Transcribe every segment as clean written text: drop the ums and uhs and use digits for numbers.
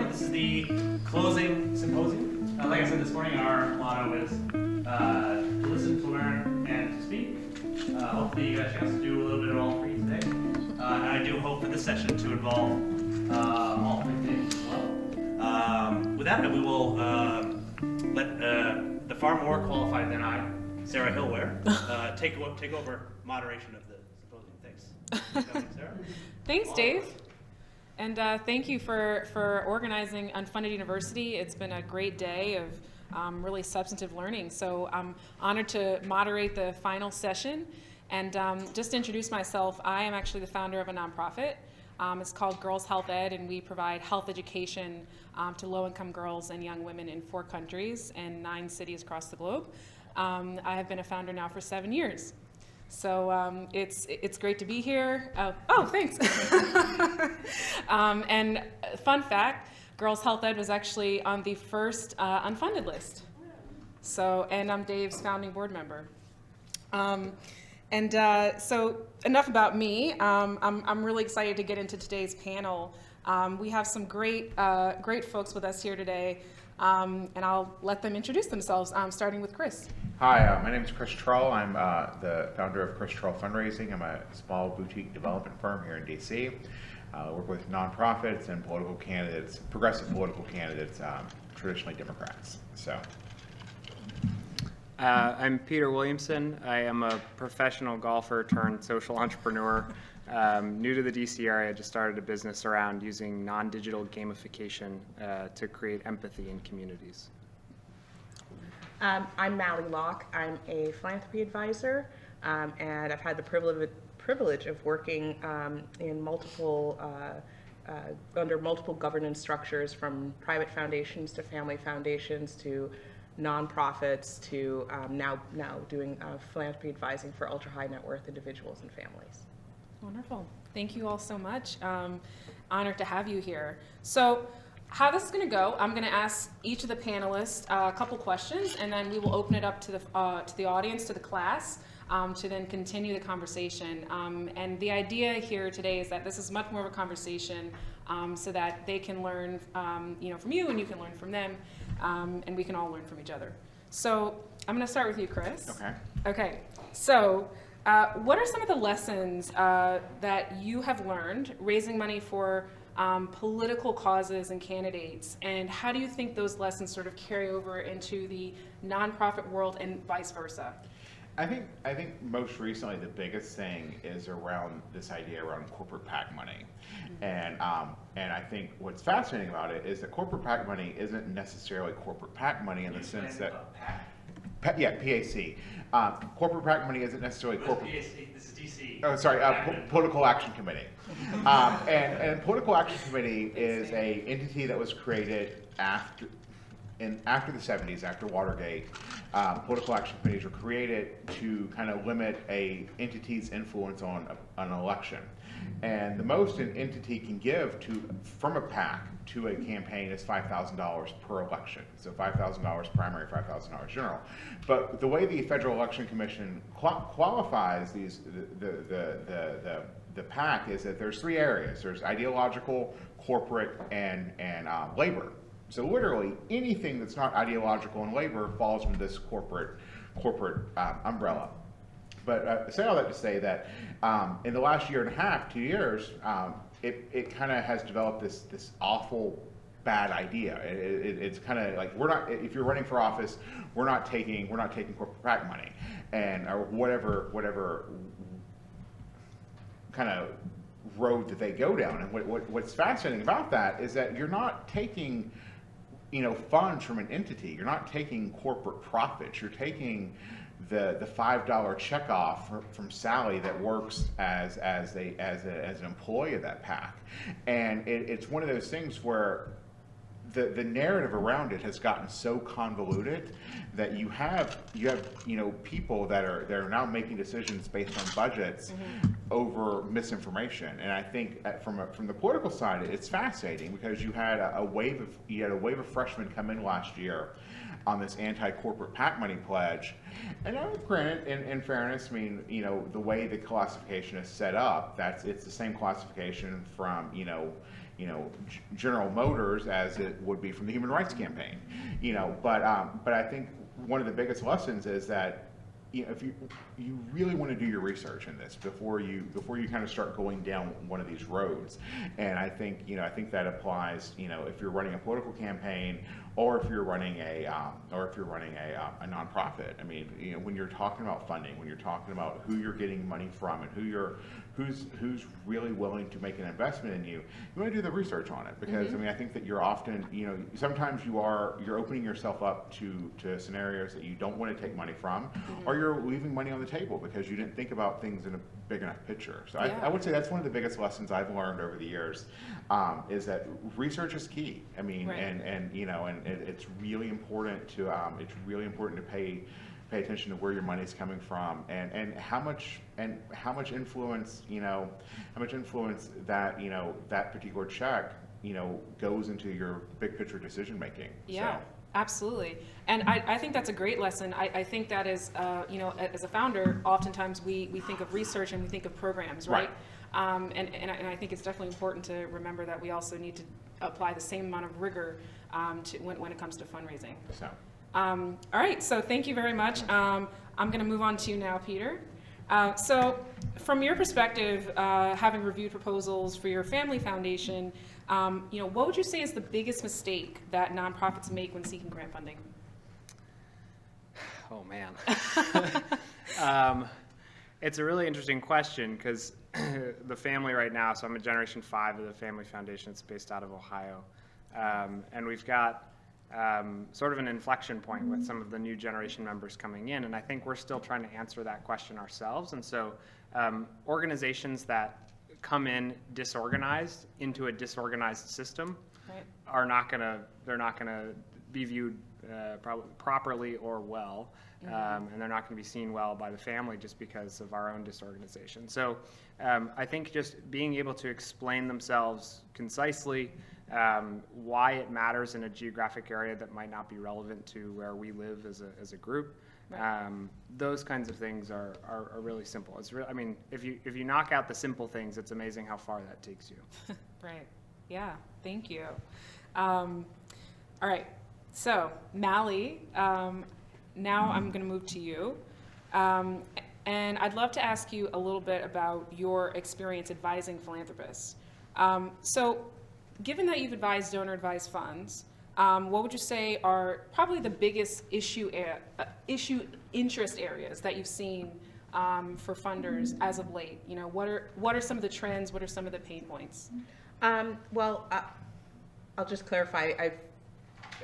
morning. This is the closing symposium. Like I said this morning, our motto is to listen, to learn, and to speak. Hopefully you got a chance to do a little bit of all three today. And I do hope for this session to involve all three things as well. With that, we will let the far more qualified than I, Sarah Hillware, take over moderation of the symposium. Thanks. Sarah? Thanks, Dave. And thank you for organizing Unfunded University. It's been a great day of really substantive learning. So I'm honored to moderate the final session. And just to introduce myself, I am actually the founder of a nonprofit. It's called Girls Health Ed, and we provide health education to low-income girls and young women in 4 countries and 9 cities across the globe. I have been a founder now for 7 years. So it's great to be here. Oh, thanks. And fun fact, Girls Health Ed was actually on the first Unfunded List. So, and I'm Dave's founding board member. So enough about me. I'm really excited to get into today's panel. We have some great folks with us here today, and I'll let them introduce themselves, starting with Chris. Hi, my name is Chris Trull. I'm the founder of Trull Fundraising. I'm a small boutique development firm here in DC. I work with nonprofits and political candidates, progressive political candidates, traditionally Democrats. So. I'm Peter Williamson. I am a professional golfer turned social entrepreneur. New to the DC area, just started a business around using non-digital gamification to create empathy in communities. I'm Mally Locke. I'm a philanthropy advisor, and I've had the privilege of working in multiple under multiple governance structures, from private foundations to family foundations to nonprofits to now doing philanthropy advising for ultra high net worth individuals and families. Wonderful. Thank you all so much. Honored to have you here. So how this is going to go, I'm going to ask each of the panelists a couple questions, and then we will open it up to the audience, to the class, to then continue the conversation. And the idea here today is that this is much more of a conversation, so that they can learn, from you, and you can learn from them, and we can all learn from each other. So I'm going to start with you, Chris. Okay. Okay. So what are some of the lessons that you have learned raising money for political causes and candidates, and how do you think those lessons sort of carry over into the nonprofit world and vice versa? I think most recently the biggest thing is around this idea around corporate PAC money. Mm-hmm. And I think what's fascinating about it is that corporate PAC money isn't necessarily corporate PAC money in the sense that PAC. Corporate PAC money isn't necessarily corporate. PAC, this is DC. Oh, sorry, Political Action Committee. And Political Action Committee is a entity that was created after the 70s, after Watergate. Political action committees were created to kind of limit a entity's influence on an election. And the most an entity can give from a PAC to a campaign is $5,000 per election. So $5,000 primary, $5,000 general. But the way the Federal Election Commission qualifies the PAC is that there's 3 areas. There's ideological, corporate, and labor. So literally anything that's not ideological and labor falls into this corporate umbrella. But I say all that to say that in the last year and a half, 2 years, it kind of has developed this awful bad idea. It's kind of like if you're running for office, we're not taking corporate PAC money, and or whatever kind of road that they go down. And what's fascinating about that is that you're not taking funds from an entity. You're not taking corporate profits. You're taking the $5 check off from Sally that works as an employee of that PAC. And it's one of those things where the narrative around it has gotten so convoluted that you have people that are now making decisions based on budgets over misinformation. And I think from the political side, it's fascinating because you had a wave of freshmen come in last year on this anti-corporate PAC money pledge. And granted, in fairness, I mean, the way the classification is set up, it's the same classification from General Motors as it would be from the Human Rights Campaign, but I think one of the biggest lessons is that if you really want to do your research in this before you kind of start going down one of these roads, and I think that applies if you're running a political campaign or if you're running a nonprofit. I mean, when you're talking about funding, when you're talking about who you're getting money from and who's really willing to make an investment in you want to do the research on it, because I mean, I think that you're often sometimes you're opening yourself up to scenarios that you don't want to take money from, or you're leaving money on the table because you didn't think about things in a big enough picture. So Yeah. I would say that's one of the biggest lessons I've learned over the years, is that research is key. I mean, Right. and it's really important to pay attention to where your money's coming from, and how much influence that that particular check goes into your big picture decision making. Yeah, So. absolutely. And I think that's a great lesson. I think that is, as a founder, oftentimes we think of research and we think of programs, right? And I think it's definitely important to remember that we also need to apply the same amount of rigor when it comes to fundraising. So. All right, so thank you very much. I'm going to move on to you now, Peter. So from your perspective, having reviewed proposals for your family foundation, what would you say is the biggest mistake that nonprofits make when seeking grant funding? Oh, man. It's a really interesting question because the family right now, so I'm a Generation 5 of the family foundation. It's based out of Ohio. And we've got sort of an inflection point with some of the new generation members coming in, and I think we're still trying to answer that question ourselves. And so organizations that come in disorganized into a disorganized system Right. they're not gonna be viewed properly or well, and they're not gonna be seen well by the family just because of our own disorganization. So I think just being able to explain themselves concisely, why it matters in a geographic area that might not be relevant to where we live as a group. Right. Those kinds of things are really simple. It's I mean, if you knock out the simple things, it's amazing how far that takes you. Right. Yeah. Thank you. All right. So, Mally, now I'm going to move to you. And I'd love to ask you a little bit about your experience advising philanthropists. So, given that you've advised donor-advised funds, what would you say are probably the biggest interest areas that you've seen for funders as of late? What are some of the trends? What are some of the pain points? Well, I'll just clarify. I've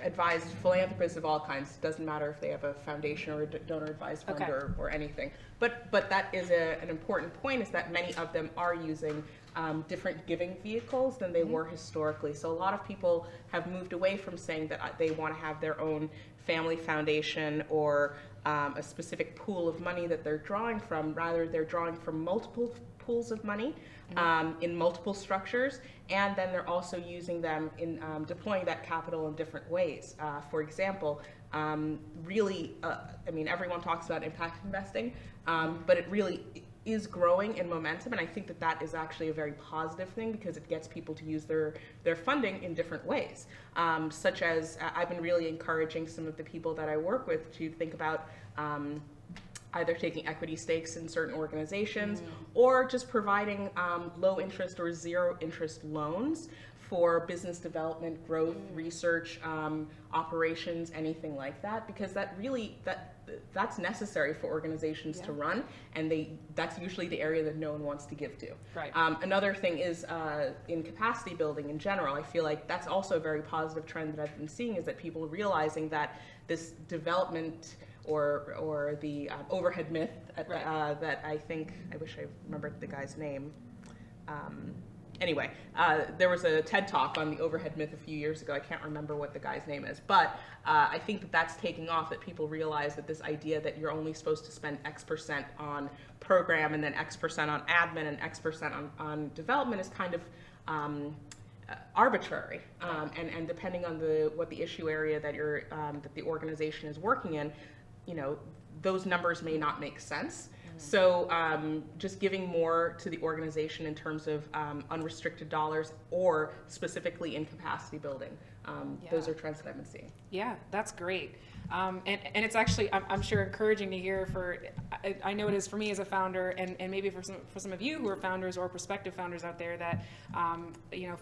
advised philanthropists of all kinds. It doesn't matter if they have a foundation or a donor-advised fund Okay. or anything. But that is an important point, is that many of them are using different giving vehicles than they were historically. So a lot of people have moved away from saying that they want to have their own family foundation or a specific pool of money that they're drawing from. Rather, they're drawing from multiple pools of money in multiple structures, and then they're also using them in deploying that capital in different ways. For example, really, I mean, everyone talks about impact investing, but it really is growing in momentum, and I think that is actually a very positive thing because it gets people to use their funding in different ways, such as I've been really encouraging some of the people that I work with to think about either taking equity stakes in certain organizations or just providing low interest or zero interest loans for business development, growth, research, operations, anything like that, because that's necessary for organizations to run, and that's usually the area that no one wants to give to. Right. Another thing is in capacity building in general. I feel like that's also a very positive trend that I've been seeing, is that people are realizing that this development or the overhead myth that I think, I wish I remembered the guy's name. Anyway, there was a TED Talk on the overhead myth a few years ago. I can't remember what the guy's name is, but I think that's taking off, that people realize that this idea that you're only supposed to spend X% on program and then X% on admin and X% on development is kind of arbitrary, and depending on what the issue area that that the organization is working in, those numbers may not make sense. So just giving more to the organization in terms of unrestricted dollars or specifically in capacity building. Those Yeah. are trends that I've been seeing. Yeah, that's great. And it's actually, I'm sure, encouraging to hear I know it is for me as a founder, and maybe for some of you who are founders or prospective founders out there that,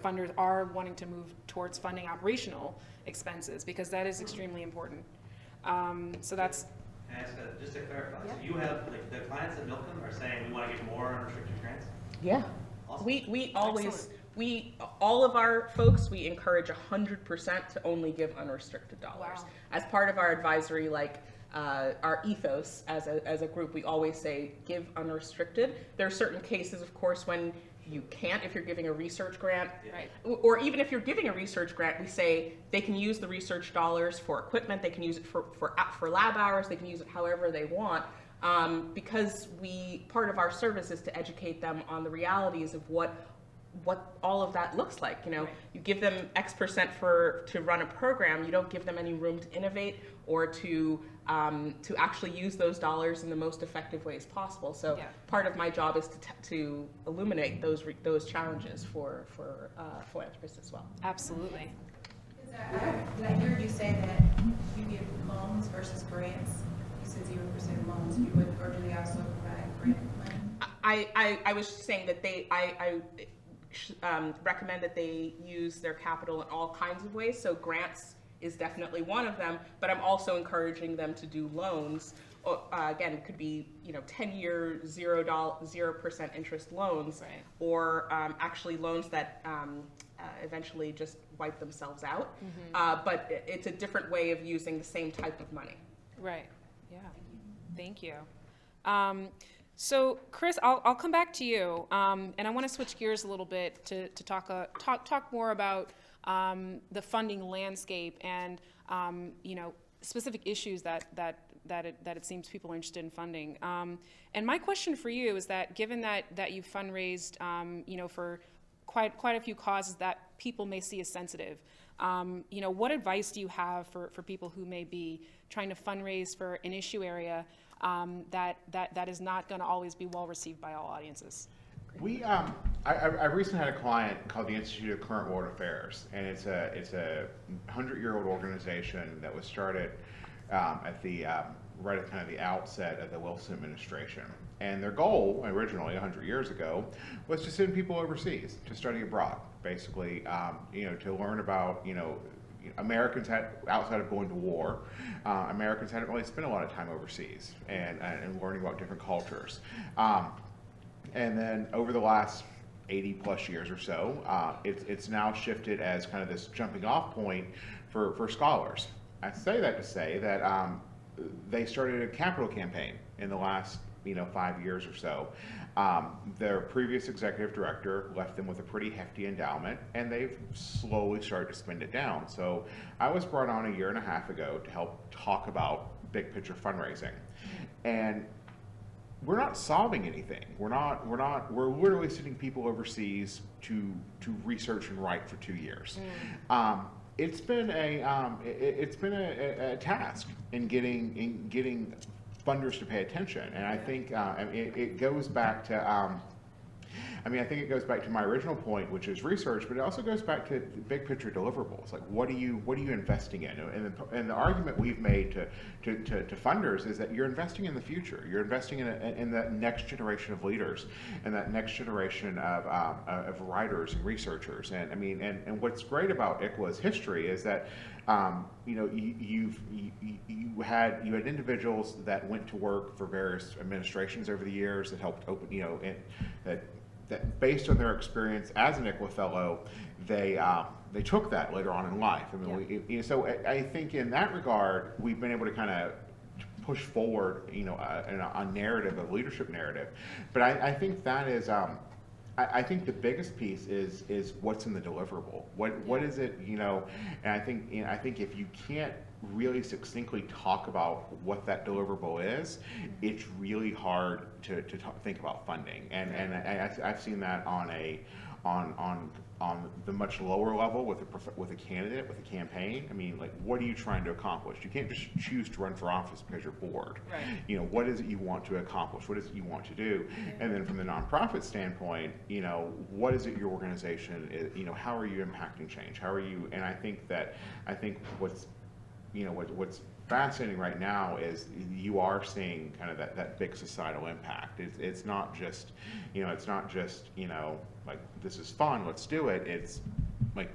funders are wanting to move towards funding operational expenses, because that is extremely important. So that's, Can I ask, just to clarify, so you have, like, the clients that milk them are saying we want to get more unrestricted grants? Yeah. Awesome. We always, Excellent. all of our folks, we encourage 100% to only give unrestricted dollars. Wow. As part of our advisory, our ethos as a group, we always say give unrestricted. There are certain cases, of course, when you can't, if you're giving a research grant, right. or even if you're giving a research grant, we say they can use the research dollars for equipment, they can use it for lab hours, they can use it however they want, because part of our service is to educate them on the realities of what all of that looks like. Right. You give them X% to run a program, you don't give them any room to innovate or to actually use those dollars in the most effective ways possible. So Yeah. part of my job is to illuminate those challenges for philanthropists as well. Absolutely. Did I hear you say that you give loans versus grants? You said 0% loans, or do they also provide grant money? I was saying that I recommend that they use their capital in all kinds of ways. So grants is definitely one of them, but I'm also encouraging them to do loans. Again, it could be 10-year 0% interest loans, Right. or actually loans that eventually just wipe themselves out. But it's a different way of using the same type of money. Right. Yeah. Thank you. So, Chris, I'll come back to you, and I want to switch gears a little bit to talk more about the funding landscape and specific issues that it seems people are interested in funding. And my question for you is that, given that you've fundraised, for quite a few causes that people may see as sensitive, what advice do you have for people who may be trying to fundraise for an issue area that is not going to always be well received by all audiences? I recently had a client called the Institute of Current World Affairs, and it's a 100-year-old organization that was started right at kind of the outset of the Wilson administration. And their goal, originally 100 years ago, was to send people overseas to study abroad, basically, to learn about, Americans outside of going to war, Americans hadn't really spent a lot of time overseas and learning about different cultures. And then over the last 80 plus years or so, it's now shifted as kind of this jumping off point for scholars. I say that to say that they started a capital campaign in the last 5 years or so. Their previous executive director left them with a pretty hefty endowment, and they've slowly started to spend it down. So I was brought on a year and a half ago to help talk about big picture fundraising. And we're not solving anything. We're literally sending people overseas to research and write for 2 years. It's been a task in getting funders to pay attention, and I think it goes back to I think it goes back to my original point, which is research, but it also goes back to big picture deliverables. Like, what are you investing in? And the argument we've made to funders is that you're investing in the future. You're investing in that next generation of leaders and that next generation of writers and researchers. And what's great about ICWA's history is that you had individuals that went to work for various administrations over the years that helped open, that based on their experience as an ICWA fellow, they took that later on in life. So I think in that regard, we've been able to kind of push forward, a narrative, a leadership narrative. But I think that is, I think the biggest piece is what's in the deliverable. What is it, and I think if you can't really succinctly talk about what that deliverable is, it's really hard to think about funding. And I've seen that on on the much lower level with a candidate, with a campaign. I mean, like, what are you trying to accomplish? You can't just choose to run for office because you're bored. Right. You know, what is it you want to accomplish? What is it you want to do? And then from the nonprofit standpoint, you know, what is it your organization is, you know, how are you impacting change? How are you, and I think what's, you know, what's fascinating right now is you are seeing kind of that big societal impact. It's not just, you know, like, this is fun, let's do it. It's like,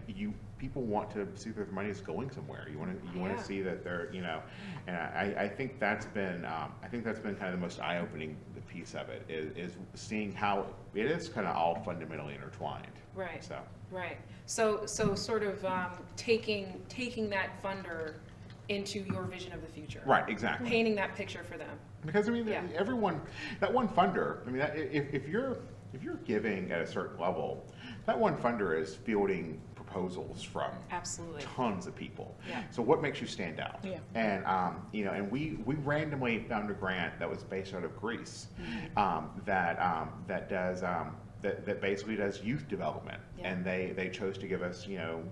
people want to see that their money is going somewhere. You want to see that they're, you know, and I think that's been kind of the most eye-opening piece of it is seeing how it is kind of all fundamentally intertwined. Right. So. Right. So sort of taking that funder into your vision of the future. Right. Exactly. Painting that picture for them. Because I mean, everyone, that one funder. I mean, if you're giving at a certain level, that one funder is fielding proposals from absolutely tons of people. Yeah. So what makes you stand out? Yeah. And you know, and we randomly found a grant that was based out of Greece, that basically does youth development, and they chose to give us a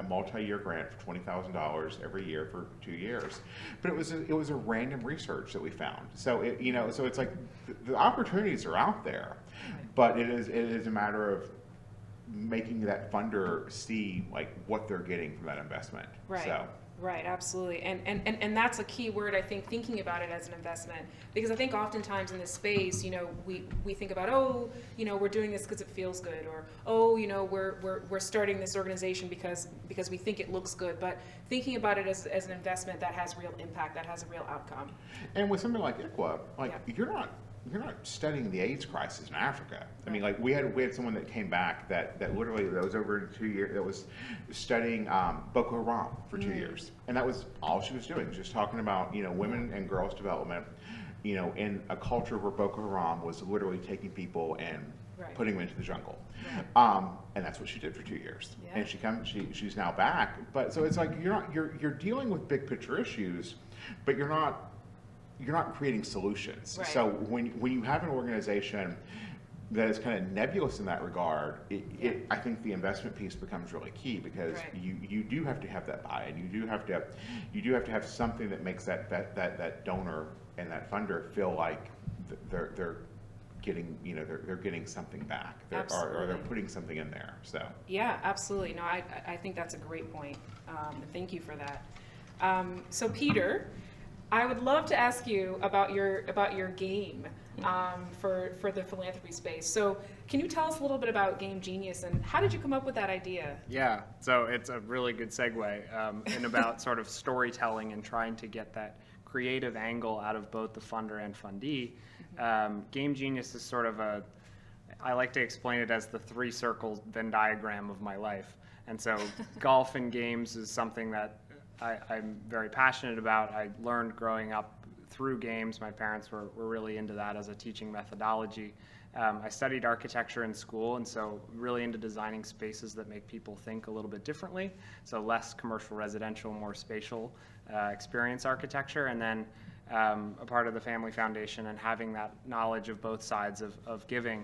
multi-year grant for $20,000 every year for 2 years. But it was a random research that we found. So so it's like the opportunities are out there, but it is a matter of making that funder see like what they're getting from that investment. Right. So. Right, absolutely. And that's a key word, I think, thinking about it as an investment. Because I think oftentimes in this space, you know, we think about, oh, you know, we're doing this because it feels good, or, oh, you know, we're starting this organization because we think it looks good. But thinking about it as an investment that has real impact, that has a real outcome. And with something like ICWA, like you're not studying the AIDS crisis in Africa. I mean, like we had someone that came back that literally that was over in 2 years that was studying Boko Haram for 2 years, and that was all she was doing, just talking about women and girls development, in a culture where Boko Haram was literally taking people and putting them into the jungle, and that's what she did for 2 years. And she's now back, but so it's like you're dealing with big picture issues, but you're not creating solutions. Right. So when you have an organization that is kind of nebulous in that regard, I think the investment piece becomes really key, because you do have to have that buy-in. You do have to have something that makes that donor and that funder feel like they're getting they're getting something back, or they're putting something in there. So yeah, absolutely. No, I think that's a great point. Thank you for that. So Peter, I would love to ask you about your game for the philanthropy space. So can you tell us a little bit about Game Genius, and how did you come up with that idea? Yeah, so it's a really good segue, and about sort of storytelling and trying to get that creative angle out of both the funder and fundee. Game Genius is sort of I like to explain it as the 3-circle Venn diagram of my life. And so golf and games is something that I'm very passionate about. I learned growing up through games. My parents were really into that as a teaching methodology. I studied architecture in school, and so really into designing spaces that make people think a little bit differently. So less commercial residential, more spatial experience architecture. And then a part of the family foundation and having that knowledge of both sides of giving,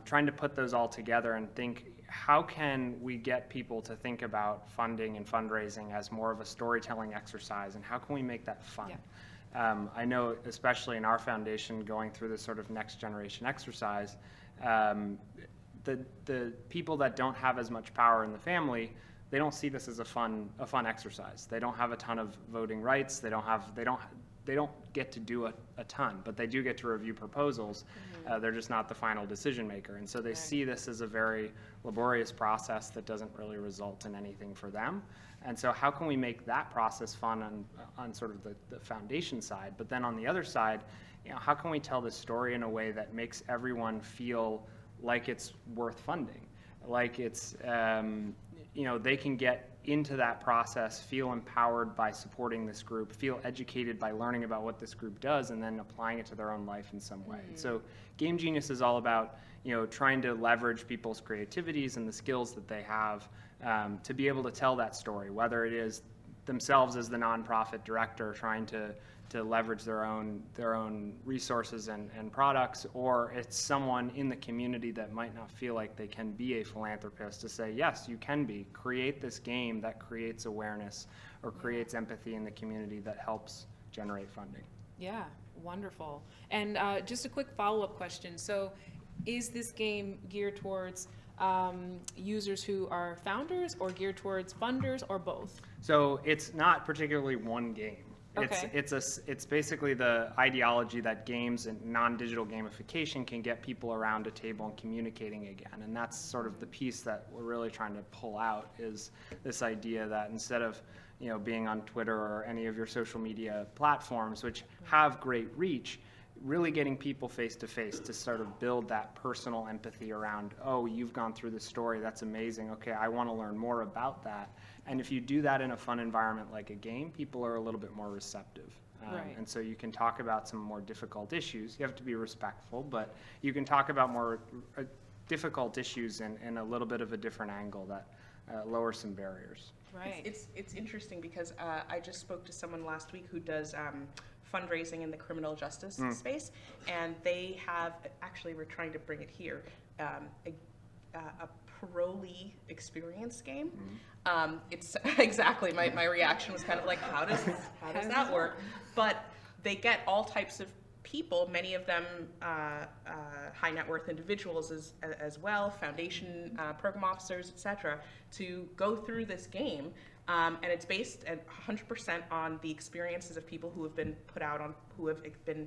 trying to put those all together and think, how can we get people to think about funding and fundraising as more of a storytelling exercise, and how can we make that fun? I know, especially in our foundation, going through this sort of next generation exercise, the people that don't have as much power in the family, they don't see this as a fun exercise. They don't have a ton of voting rights. They don't get to do a ton, but they do get to review proposals. They're just not the final decision maker. And so they see this as a very laborious process that doesn't really result in anything for them. And so how can we make that process fun on sort of the foundation side? But then on the other side, how can we tell the story in a way that makes everyone feel like it's worth funding? Like it's, they can get into that process, feel empowered by supporting this group, feel educated by learning about what this group does, and then applying it to their own life in some way. So Game Genius is all about trying to leverage people's creativities and the skills that they have to be able to tell that story, whether it is themselves as the nonprofit director trying to leverage their own resources and products, or it's someone in the community that might not feel like they can be a philanthropist to say, yes, you can be. Create this game that creates awareness or creates empathy in the community that helps generate funding. Yeah, wonderful. And just a quick follow-up question. So is this game geared towards users who are founders, or geared towards funders, or both? So it's not particularly one game. Okay. It's basically the ideology that games and non-digital gamification can get people around a table and communicating again. And that's sort of the piece that we're really trying to pull out, is this idea that instead of being on Twitter or any of your social media platforms, which have great reach, really getting people face to face to sort of build that personal empathy around, oh, you've gone through this story, that's amazing, okay, I want to learn more about that. And if you do that in a fun environment like a game, people are a little bit more receptive. Right. And so you can talk about some more difficult issues. You have to be respectful, but you can talk about more difficult issues in a little bit of a different angle that lowers some barriers. Right. It's interesting because I just spoke to someone last week who does fundraising in the criminal justice space, and they have, actually we're trying to bring it here, a parolee experience game. It's exactly, my reaction was kind of like, how does that work? But they get all types of people, many of them high net worth individuals as well, foundation program officers, etc., to go through this game. And it's based at 100% on the experiences of people who have been put out on, who have been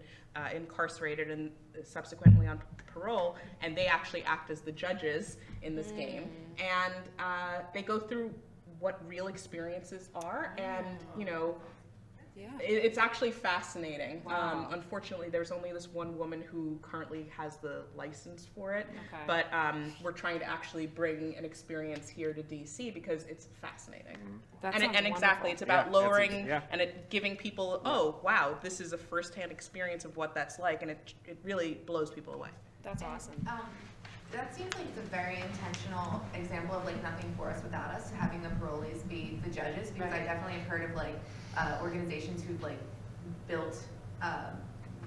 incarcerated and subsequently on parole, and they actually act as the judges in this game. And they go through what real experiences are, and Yeah. it's actually fascinating. Wow. Unfortunately, there's only this one woman who currently has the license for it, Okay. but we're trying to actually bring an experience here to DC because it's fascinating. That And sounds exactly, wonderful. it's about Yeah, lowering yeah. and giving people, oh, wow, this is a firsthand experience of what that's like, and it really blows people away. That's awesome. That seems like it's a very intentional example of like nothing for us without us, having the parolees be the judges, because I definitely have heard of like organizations who've like built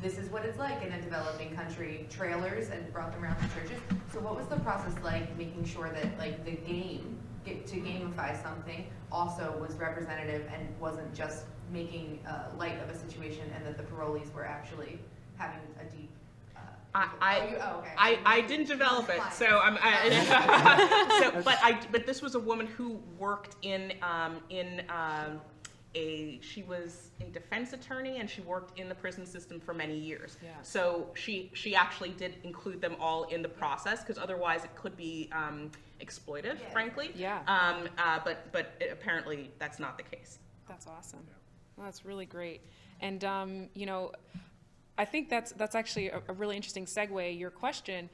this is what it's like in a developing country trailers and brought them around to churches. So what was the process like, making sure that like the game, to gamify something, also was representative and wasn't just making light of a situation, and that the parolees were actually having a deep I didn't develop it, so but this was a woman who worked she was a defense attorney, and she worked in the prison system for many years. Yeah. So she actually did include them all in the process, because otherwise it could be exploitive, frankly. Yeah. But apparently that's not the case. That's awesome. Well, that's really great. And I think that's actually a really interesting segue, your question,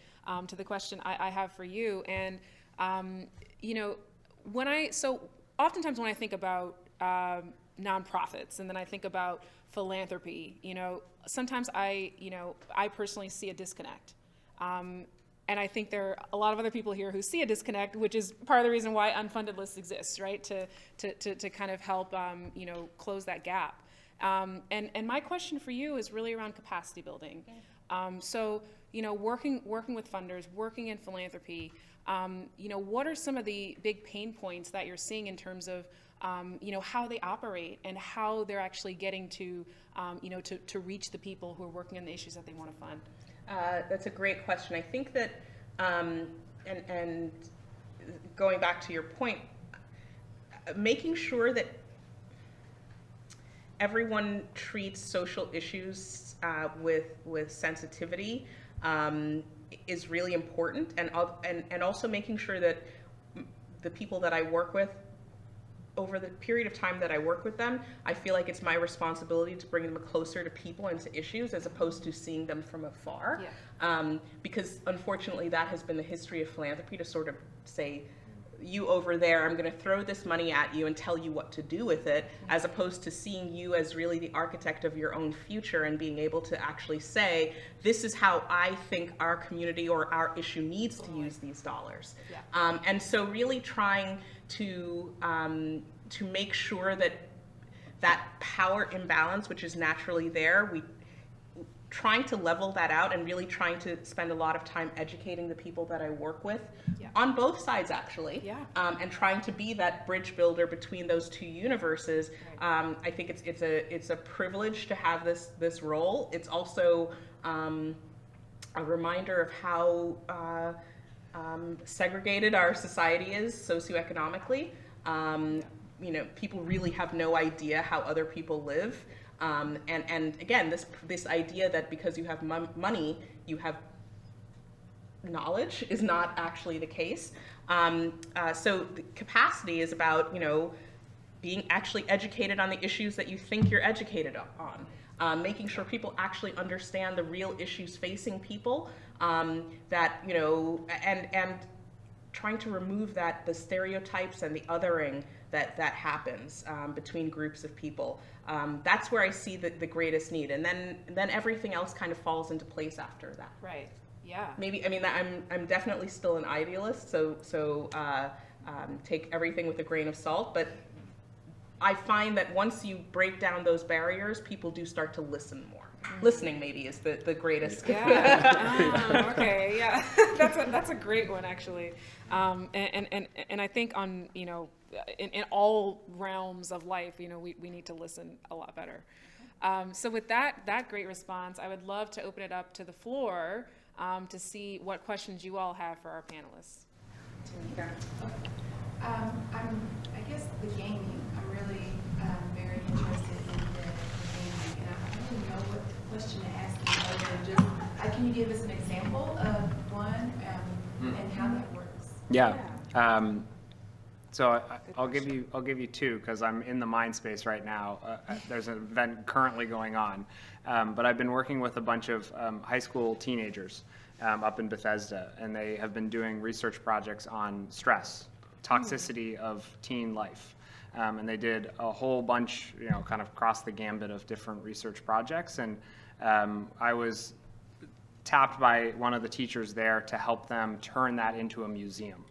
to the question I have for you. And so oftentimes when I think about nonprofits, and then I think about philanthropy, sometimes I personally see a disconnect. And I think there are a lot of other people here who see a disconnect, which is part of the reason why Unfunded List exists, right? To kind of help, close that gap. And my question for you is really around capacity building. So, working with funders, working in philanthropy, what are some of the big pain points that you're seeing in terms of, how they operate and how they're actually getting to reach the people who are working on the issues that they want to fund? That's a great question. I think that, and going back to your point, making sure that everyone treats social issues with sensitivity is really important, and also making sure that the people that I work with, over the period of time that I work with them, I feel like it's my responsibility to bring them closer to people and to issues, as opposed to seeing them from afar. Yeah. Because unfortunately that has been the history of philanthropy, to sort of say, you over there, I'm going to throw this money at you and tell you what to do with it, as opposed to seeing you as really the architect of your own future, and being able to actually say, this is how I think our community or our issue needs to use these dollars. Yeah. And so really trying to make sure that that power imbalance, which is naturally there, trying to level that out and really trying to spend a lot of time educating the people that I work with, on both sides actually, and trying to be that bridge builder between those two universes. I think it's a privilege to have this role. It's also a reminder of how segregated our society is socioeconomically. You know, people really have no idea how other people live. And again, this idea that because you have money, you have knowledge is not actually the case. So the capacity is about, you know, being actually educated on the issues that you think you're educated on. Making sure people actually understand the real issues facing people, that, you know, and trying to remove the stereotypes and the othering that happens between groups of people. That's where I see the greatest need, and then everything else kind of falls into place after that. Right. Yeah. Maybe, I mean, I'm definitely still an idealist, so take everything with a grain of salt, but I find that once you break down those barriers, people do start to listen more. Listening maybe is the greatest. Yeah. Okay. Yeah. That's a great one actually. And I think on, you know, in all realms of life, you know, we need to listen a lot better. So with that great response, I would love to open it up to the floor to see what questions you all have for our panelists. Tanika. I guess the gaming, I'm really very interested in the gaming, and I don't really know what question to ask you, other than just, can you give us an example of one and how that works? Yeah. So I'll give you two, because I'm in the mind space right now. There's an event currently going on, but I've been working with a bunch of high school teenagers up in Bethesda, and they have been doing research projects on stress, toxicity of teen life. And they did a whole bunch, you know, kind of across the gambit of different research projects. And I was tapped by one of the teachers there to help them turn that into a museum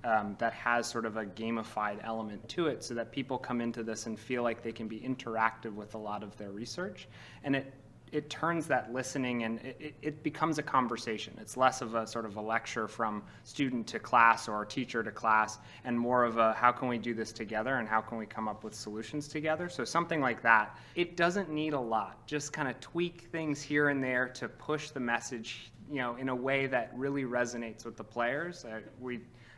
that has sort of a gamified element to it, so that people come into this and feel like they can be interactive with a lot of their research. And it turns that listening, and it becomes a conversation. It's less of a sort of a lecture from student to class or teacher to class, and more of a how can we do this together and how can we come up with solutions together. So something like that, it doesn't need a lot. Just kind of tweak things here and there to push the message, you know, in a way that really resonates with the players.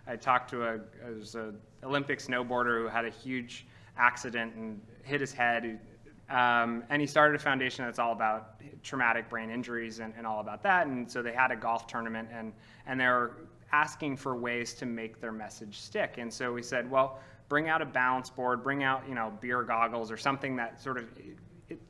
I talked to an Olympic snowboarder who had a huge accident and hit his head. And he started a foundation that's all about traumatic brain injuries and all about that. And so they had a golf tournament, and they were asking for ways to make their message stick. And so we said, well, bring out a balance board, bring out, you know, beer goggles or something that sort of it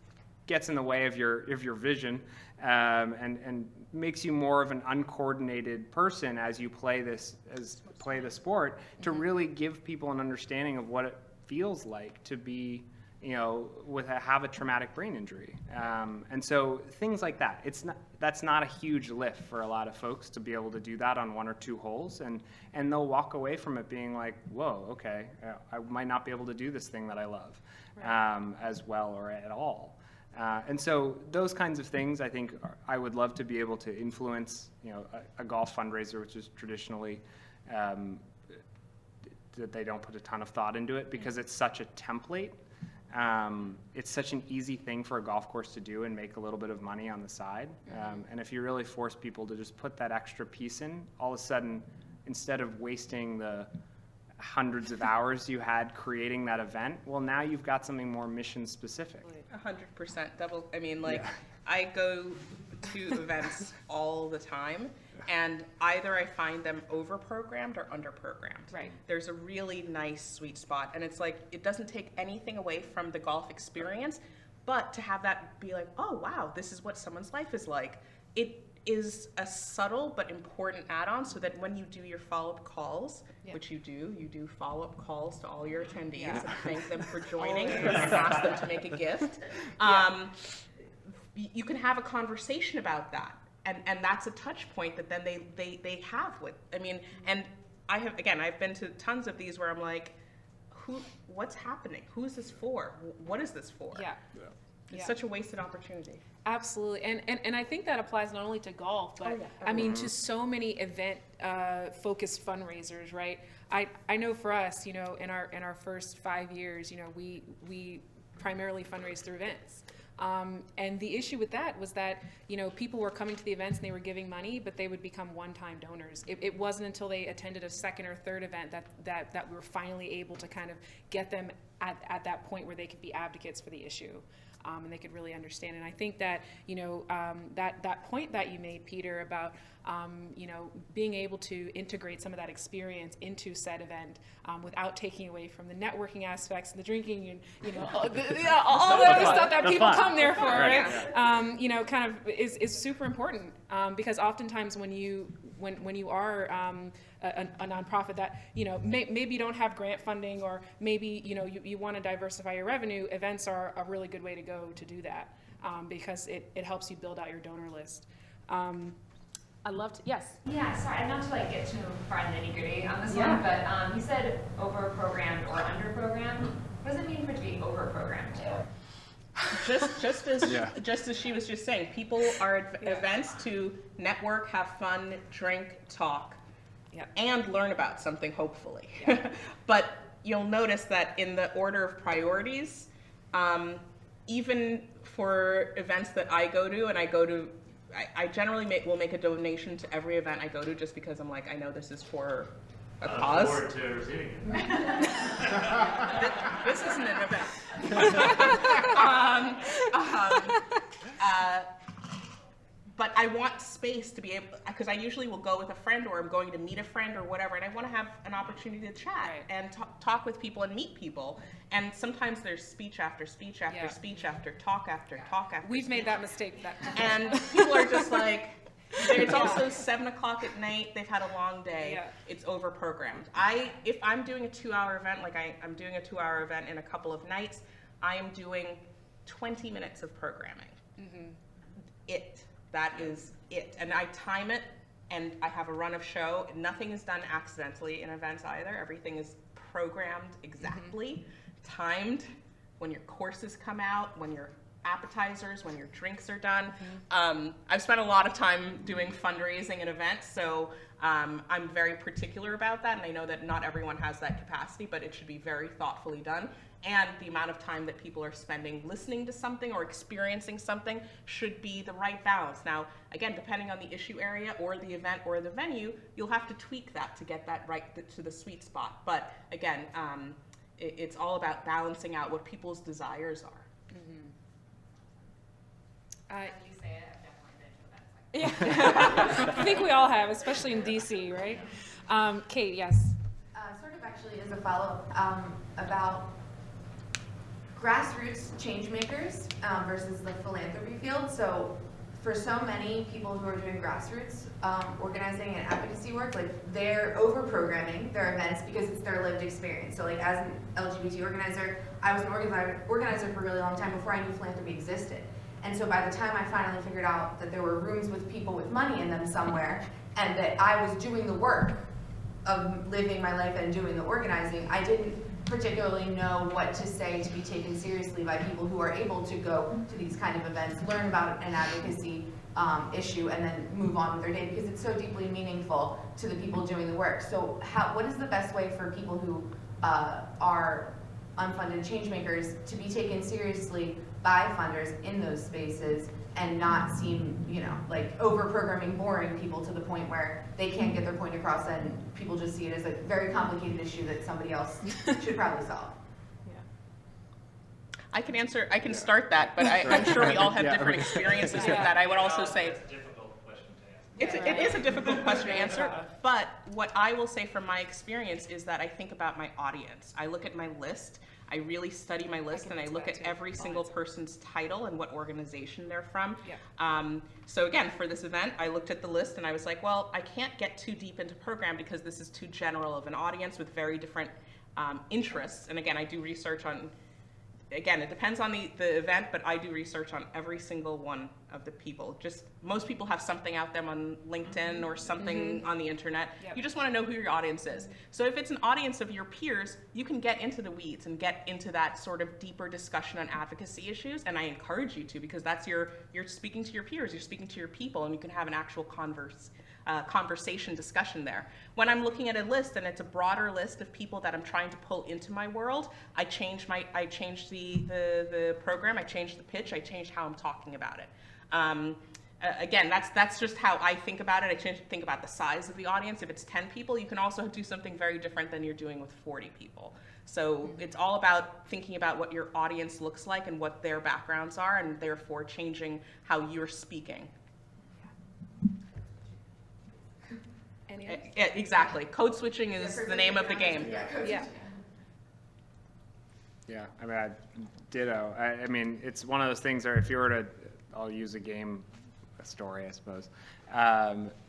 gets in the way of your vision, and makes you more of an uncoordinated person as you play the sport, to really give people an understanding of what it feels like to be, you know, have a traumatic brain injury. And so things like that, that's not a huge lift for a lot of folks to be able to do that on one or two holes, and they'll walk away from it being like, whoa, okay, I might not be able to do this thing that I love as well or at all. And so those kinds of things, I think, I would love to be able to influence, you know, a golf fundraiser, which is traditionally that they don't put a ton of thought into it, because it's such a template. It's such an easy thing for a golf course to do and make a little bit of money on the side. And if you really force people to just put that extra piece in, all of a sudden, instead of wasting the hundreds of hours you had creating that event, well, now you've got something more mission specific. 100% double. I mean, like, I go to events all the time, and either I find them over-programmed or under-programmed. Right. There's a really nice sweet spot, and it's like, it doesn't take anything away from the golf experience, but to have that be like, oh wow, this is what someone's life is like. It is a subtle but important add-on, so that when you do your follow-up calls, which you do follow-up calls to all your attendees and thank them for joining and ask them to make a gift. You can have a conversation about that. And that's a touch point that then they have with, I mean, and I've been to tons of these where I'm like, what's happening? Who is this for? What is this for? Yeah. It's such a wasted opportunity. Absolutely, and I think that applies not only to golf, but I mean to so many event focused fundraisers, right? I know for us, you know, in our first 5 years, you know, we primarily fundraise through events. And the issue with that was that, you know, people were coming to the events and they were giving money, but they would become one-time donors. It wasn't until they attended a second or third event that we were finally able to kind of get them at that point where they could be advocates for the issue. And they could really understand. And I think that, you know, that point that you made, Peter, about, you know, being able to integrate some of that experience into said event without taking away from the networking aspects and the drinking and, you know, all the other stuff that people come there for, right? You know, kind of is super important because oftentimes when you are a nonprofit that, you know, maybe you don't have grant funding, or maybe, you know, you want to diversify your revenue, events are a really good way to go to do that because it helps you build out your donor list. I'd love to, yes? Yeah, sorry, not to like get too far in the nitty gritty on this one, but you said over-programmed or under-programmed. What does it mean for it to be over-programmed too? Just as she was just saying, people are at events to network, have fun, drink, talk, and learn about something, hopefully. But you'll notice that in the order of priorities, even for events that I go to, and I generally will make a donation to every event I go to just because I'm like, I know this is for a cause. I look forward to receiving it. This isn't an event. But I want space to be able, because I usually will go with a friend or I'm going to meet a friend or whatever, and I want to have an opportunity to chat and talk with people and meet people. And sometimes there's speech after speech after speech after talk after talk after We've speech. made that mistake. And people are just like, it's also 7 o'clock at night, they've had a long day, it's over-programmed. If I'm doing a 2-hour event, like I'm doing a 2-hour event in a couple of nights, I am doing 20 minutes of programming. That is it. And I time it, and I have a run of show. Nothing is done accidentally in events either. Everything is programmed exactly, timed, when your courses come out, when your appetizers, when your drinks are done. I've spent a lot of time doing fundraising and events, so I'm very particular about that, and I know that not everyone has that capacity, but it should be very thoughtfully done. And the amount of time that people are spending listening to something or experiencing something should be the right balance. Now, again, depending on the issue area or the event or the venue, you'll have to tweak that to get that right to the sweet spot. But again, it's all about balancing out what people's desires are. You say it, I've definitely been to events like that. I think we all have, especially in DC, right? Kate, yes. Sort of actually as a follow-up about grassroots change makers versus the philanthropy field. So for so many people who are doing grassroots organizing and advocacy work, like they're over-programming their events because it's their lived experience. So like as an LGBT organizer, I was an organizer for a really long time before I knew philanthropy existed. And so by the time I finally figured out that there were rooms with people with money in them somewhere, and that I was doing the work of living my life and doing the organizing, I didn't particularly know what to say to be taken seriously by people who are able to go to these kind of events, learn about an advocacy issue, and then move on with their day, because it's so deeply meaningful to the people doing the work. So what is the best way for people who are unfunded change makers to be taken seriously by funders in those spaces and not seem, you know, like over-programming, boring people to the point where they can't get their point across and people just see it as a very complicated issue that somebody else should probably solve? I can start that, but I'm sure we all have different experiences with that. I would also say It's a difficult question to answer. it is a difficult question to answer, but what I will say from my experience is that I think about my audience. I look at my list, I really study my list, and I look at every single person's title and what organization they're from. So again, for this event, I looked at the list and I was like, well, I can't get too deep into program because this is too general of an audience with very different interests. And again, I do research on again, it depends on the event, but I do research on every single one of the people. Just, most people have something out them on LinkedIn or something on the internet. Yep. You just want to know who your audience is. So if it's an audience of your peers, you can get into the weeds and get into that sort of deeper discussion on advocacy issues, and I encourage you to, because that's you're speaking to your peers, you're speaking to your people, and you can have an actual conversation discussion there. When I'm looking at a list and it's a broader list of people that I'm trying to pull into my world, I change the program, I change the pitch, I change how I'm talking about it. Again, that's just how I think about it. I think about the size of the audience. If it's 10 people, you can also do something very different than you're doing with 40 people. So it's all about thinking about what your audience looks like and what their backgrounds are, and therefore changing how you're speaking. Yeah, exactly. Code switching is the name of the game. Yeah. Yeah, I mean, ditto. I mean, it's one of those things where if you were to, I'll use a story, I suppose.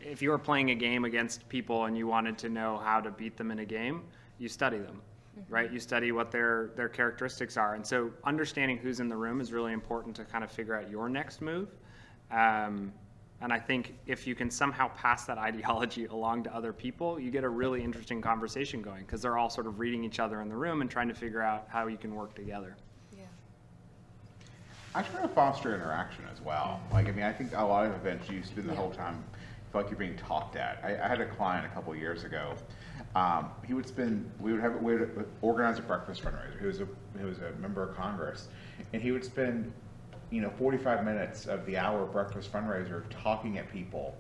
If you were playing a game against people and you wanted to know how to beat them in a game, you study them, right? You study what their characteristics are. And so understanding who's in the room is really important to kind of figure out your next move. And I think if you can somehow pass that ideology along to other people, you get a really interesting conversation going, because they're all sort of reading each other in the room and trying to figure out how you can work together. Yeah. I try to foster interaction as well. Like, I mean, I think a lot of events you spend the whole time feel like you're being talked at. I had a client a couple years ago. We would organize a breakfast fundraiser. He was a member of Congress, and he would spend 45 minutes of the hour breakfast fundraiser talking at people,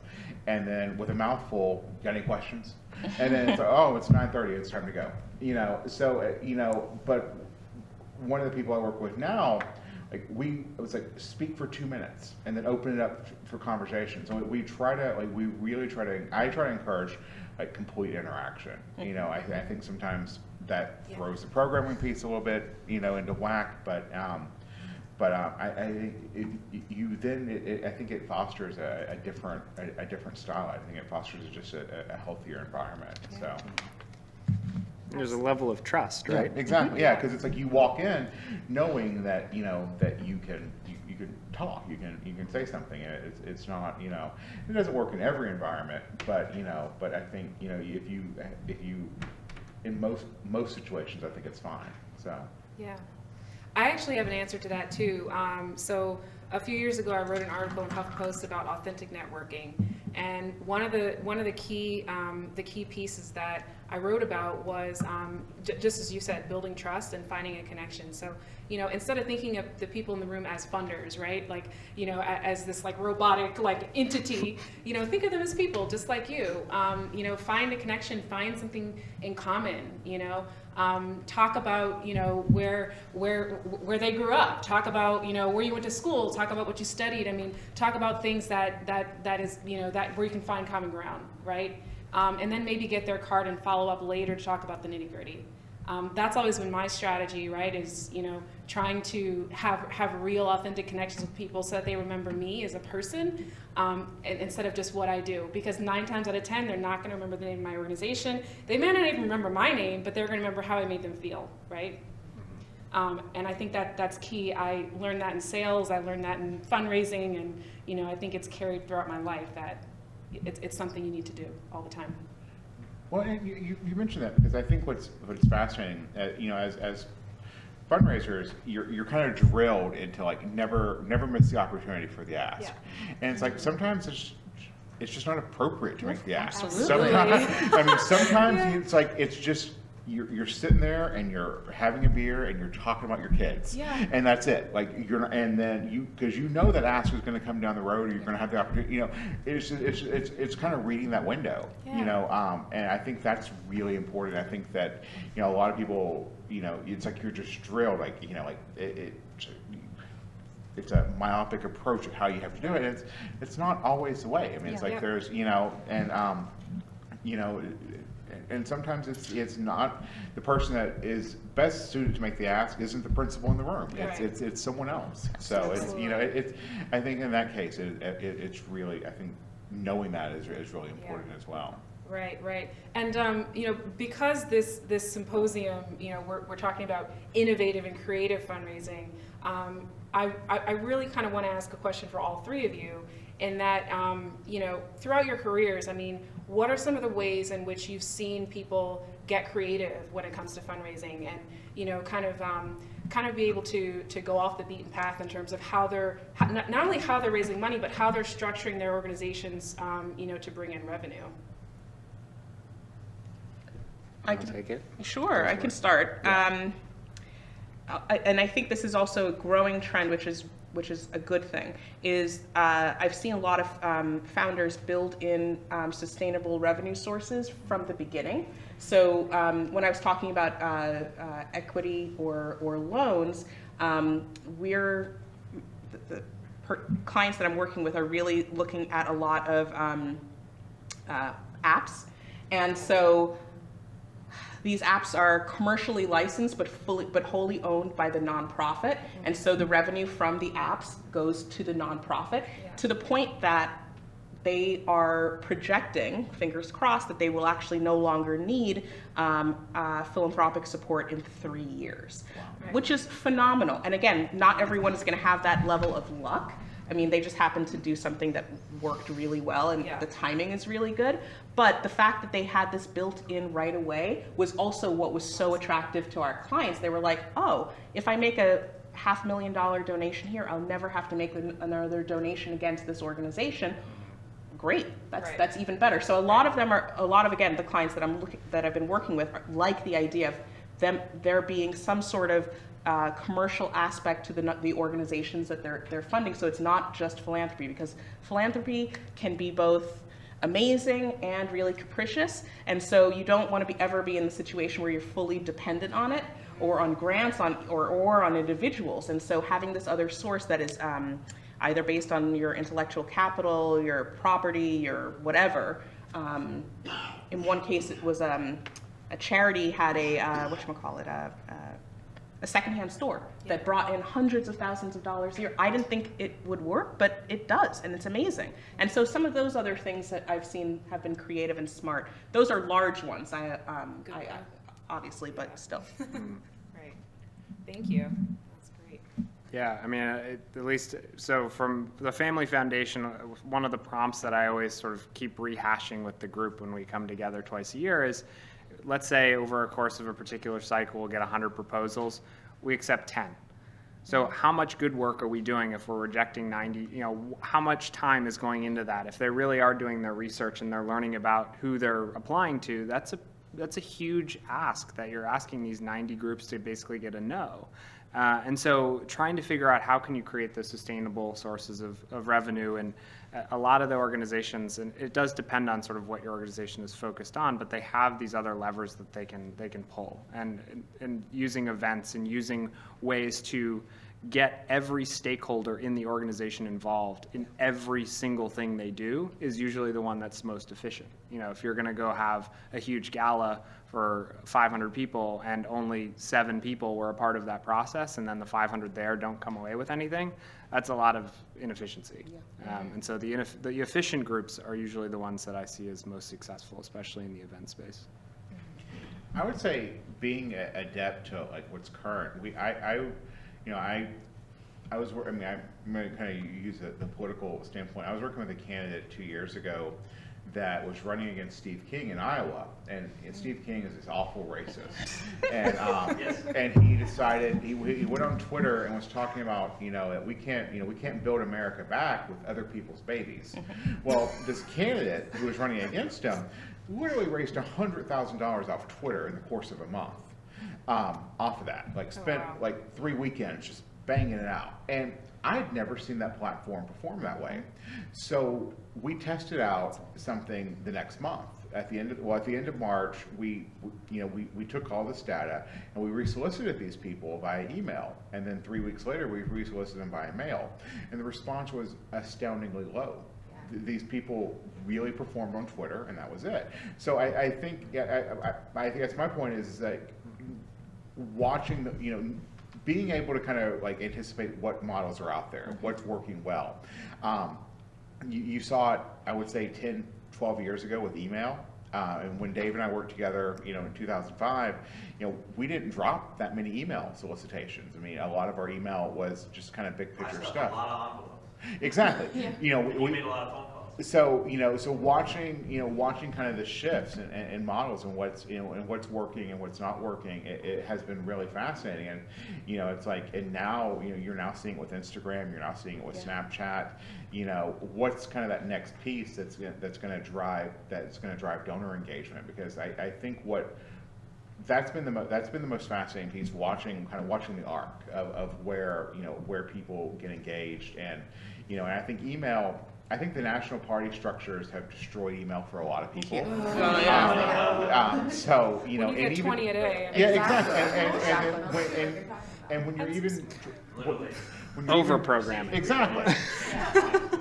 and then with a mouthful, got any questions? And then it's like, oh, it's 9:30, it's time to go. But one of the people I work with now, it was like, speak for 2 minutes and then open it up for conversation. So I try to encourage complete interaction. I think sometimes that throws the programming piece a little bit, into whack, but I think it fosters a different style. I think it fosters just a healthier environment. Yeah. So there's a level of trust, right? Yeah, exactly. Yeah, because it's like you walk in knowing that that you can talk, you can say something. It's not it doesn't work in every environment, but I think if you in most situations, I think it's fine. So yeah. I actually have an answer to that too. So a few years ago, I wrote an article in HuffPost about authentic networking, and one of the key pieces that I wrote about was just as you said, building trust and finding a connection. So instead of thinking of the people in the room as funders, right? Like as this robotic entity, think of them as people just like you. Find a connection, find something in common. Talk about where they grew up. Talk about where you went to school. Talk about what you studied. I mean, talk about things that is that where you can find common ground, right? And then maybe get their card and follow up later to talk about the nitty gritty. That's always been my strategy, right? Is trying to have real, authentic connections with people so that they remember me as a person, instead of just what I do. Because 9 times out of 10, they're not going to remember the name of my organization. They may not even remember my name, but they're going to remember how I made them feel, right? And I think that's key. I learned that in sales. I learned that in fundraising, and I think it's carried throughout my life that it's something you need to do all the time. Well, and you mentioned that because I think what's fascinating, as fundraisers, you're kind of drilled into never miss the opportunity for the ask, and it's sometimes it's just not appropriate to make the ask. Absolutely. Sometimes it's just you're sitting there and you're having a beer and you're talking about your kids, and that's it. And then because that ask is going to come down the road, or you're going to have the opportunity. It's kind of reading that window. And I think that's really important. I think that a lot of people, it's like you're just drilled, it's a myopic approach of how you have to do it. It's not always the way. I mean, it's there's and sometimes it's not the person that is best suited to make the ask isn't the principal in the room. It's someone else. So it's I think in that case it's really, I think knowing that is really important as well. Right. And, because this symposium, we're talking about innovative and creative fundraising, I really kind of want to ask a question for all three of you in that, throughout your careers, what are some of the ways in which you've seen people get creative when it comes to fundraising and, kind of be able to go off the beaten path in terms of how they're, not only how they're raising money, but how they're structuring their organizations, to bring in revenue? I can take it. Sure, I can start. And I think this is also a growing trend, which is a good thing. Is I've seen a lot of founders build in sustainable revenue sources from the beginning. So when I was talking about equity or loans, the clients that I'm working with are really looking at a lot of apps, and so these apps are commercially licensed but wholly owned by the nonprofit, and so the revenue from the apps goes to the nonprofit, to the point that they are projecting, fingers crossed, that they will actually no longer need philanthropic support in 3 years, which is phenomenal. And again, not everyone is going to have that level of luck. They just happened to do something that worked really well, and the timing is really good. But the fact that they had this built in right away was also what was so attractive to our clients. They were like, oh, if I make a $500,000 donation here, I'll never have to make another donation again to this organization. Great, that's even better. So a lot of again, the clients that I've been working with like the idea of there being some sort of commercial aspect to the organizations that they're funding. So it's not just philanthropy, because philanthropy can be both amazing and really capricious, and so you don't want to ever be in the situation where you're fully dependent on it or on grants or on individuals. And so having this other source that is either based on your intellectual capital, your property, your whatever. In one case, it was a charity had a secondhand store that brought in hundreds of thousands of dollars a year. I didn't think it would work, but it does, and it's amazing. And so some of those other things that I've seen have been creative and smart. Those are large ones, obviously, but still. Right. Thank you. That's great. Yeah, at least, so from the Family Foundation, one of the prompts that I always sort of keep rehashing with the group when we come together twice a year is, let's say over a course of a particular cycle, we'll get 100 proposals, we accept 10. So how much good work are we doing if we're rejecting 90? How much time is going into that? If they really are doing their research and they're learning about who they're applying to, that's a huge ask that you're asking these 90 groups to basically get a no. And so trying to figure out how can you create those sustainable sources of revenue, and a lot of the organizations, and it does depend on sort of what your organization is focused on, but they have these other levers that they can pull, and using events and using ways to get every stakeholder in the organization involved in every single thing they do is usually the one that's most efficient. If you're going to go have a huge gala for 500 people and only 7 people were a part of that process, and then the 500 there don't come away with anything, that's a lot of inefficiency. And so the efficient groups are usually the ones that I see as most successful, especially in the event space. I would say being adept to what's current. I was, I'm going to kind of use the political standpoint. I was working with a candidate 2 years ago that was running against Steve King in Iowa, and Steve King is this awful racist, and he decided he went on Twitter and was talking about that we can't build America back with other people's babies. Well, this candidate who was running against him literally raised $100,000 off Twitter in the course of a month. Off of that, spent 3 weekends just banging it out, and I'd never seen that platform perform that way. So we tested out something the next month. At the end of March, we took all this data and we resolicited these people via email, and then 3 weeks later we resolicited them via mail, and the response was astoundingly low. These people really performed on Twitter, and that was it. So I think that's my point is that watching being able to kind of anticipate what models are out there, what's working well. You saw it, I would say 10, 12 years ago with email. And when Dave and I worked together, in 2005, we didn't drop that many email solicitations. I mean, a lot of our email was just kind of big picture I stuff. a lot of envelopes. Exactly. Yeah. We made a lot of phone calls. So watching kind of the shifts and models and what's working and what's not working, it has been really fascinating. And it's like, and now you're now seeing it with Instagram, you're now seeing it with Snapchat. What's kind of that next piece that's going to drive donor engagement? Because I think that's been the most fascinating piece, watching the arc of where people get engaged. And and I think the national party structures have destroyed email for a lot of people. So When you get 20 a day. I mean, yeah, exactly. And when you're even Literally. Over-programming. Exactly.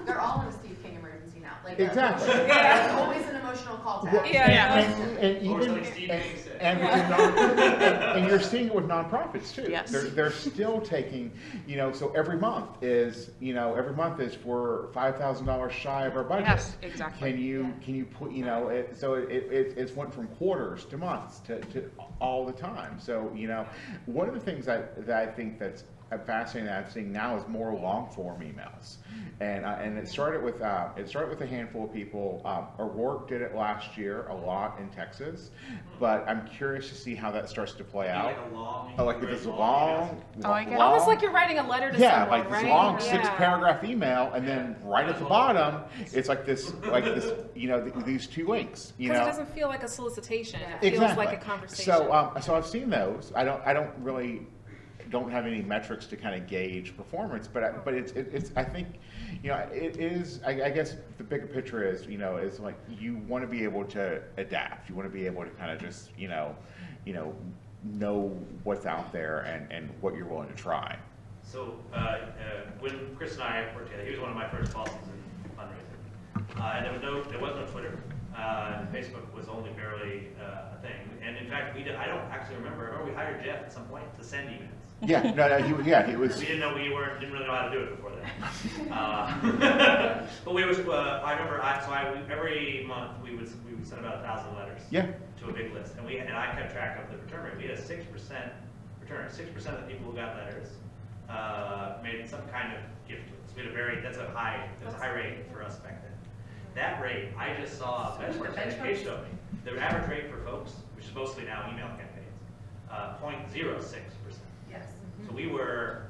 They're all in a Steve King emergency now. Like, Exactly. There's always an emotional call to action. And Or even something Steve King said. and you're seeing it with nonprofits too. Yes. They're still taking, so every month is for $5,000 shy of our budget. Yes, exactly. Can you put, it's went from quarters to months to all the time. So, one of the things that I think that's fascinating that I'm seeing now is more long form emails, and it started with a handful of people. O'Rourke did it last year a lot in Texas, but I'm curious to see how that starts to play out. Like a long, Like this long, Almost like you're writing a letter to yeah, someone, like this right? long Yeah. 6-paragraph email, and then right at the bottom, it's like this, these 2 links. Because it doesn't feel like a solicitation. It feels Exactly. like a conversation. So I've seen those. I don't have any metrics to kind of gauge performance, but it's I think it is. I guess the bigger picture is is like you want to be able to adapt. You want to be able to kind of just know what's out there and what you're willing to try. So when Chris and I worked together, he was one of my first bosses in fundraising, and there was no Twitter. Facebook was only barely a thing, and in fact, I don't actually remember. I remember we hired Jeff at some point to send emails. Yeah, he was. We didn't really know how to do it before then. But we was. I remember. Every month we would send about 1,000 letters. Yeah. To a big list, and I kept track of the return rate. We had a 6% return. 6% of the people who got letters made some kind of gift to us. We had that's a high rate for us back then. That rate, I just saw benchmarks education of me. The average rate for folks, which is mostly now email campaigns, 0.06%. Yes. So we were,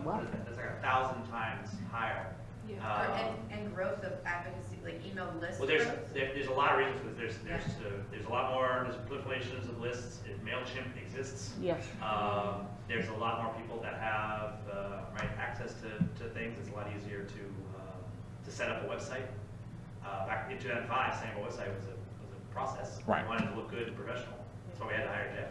what is that? That's like 1,000 times higher. And growth of advocacy, like email list Well, growth? there's a lot of reasons for this. There's a lot more, there's proliferations of lists. MailChimp exists. Yes. There's a lot more people that have access to things. It's a lot easier to set up a website. Back in 2005, setting up a website was a process. Right. We wanted to look good and professional, so we had to hire Jeff.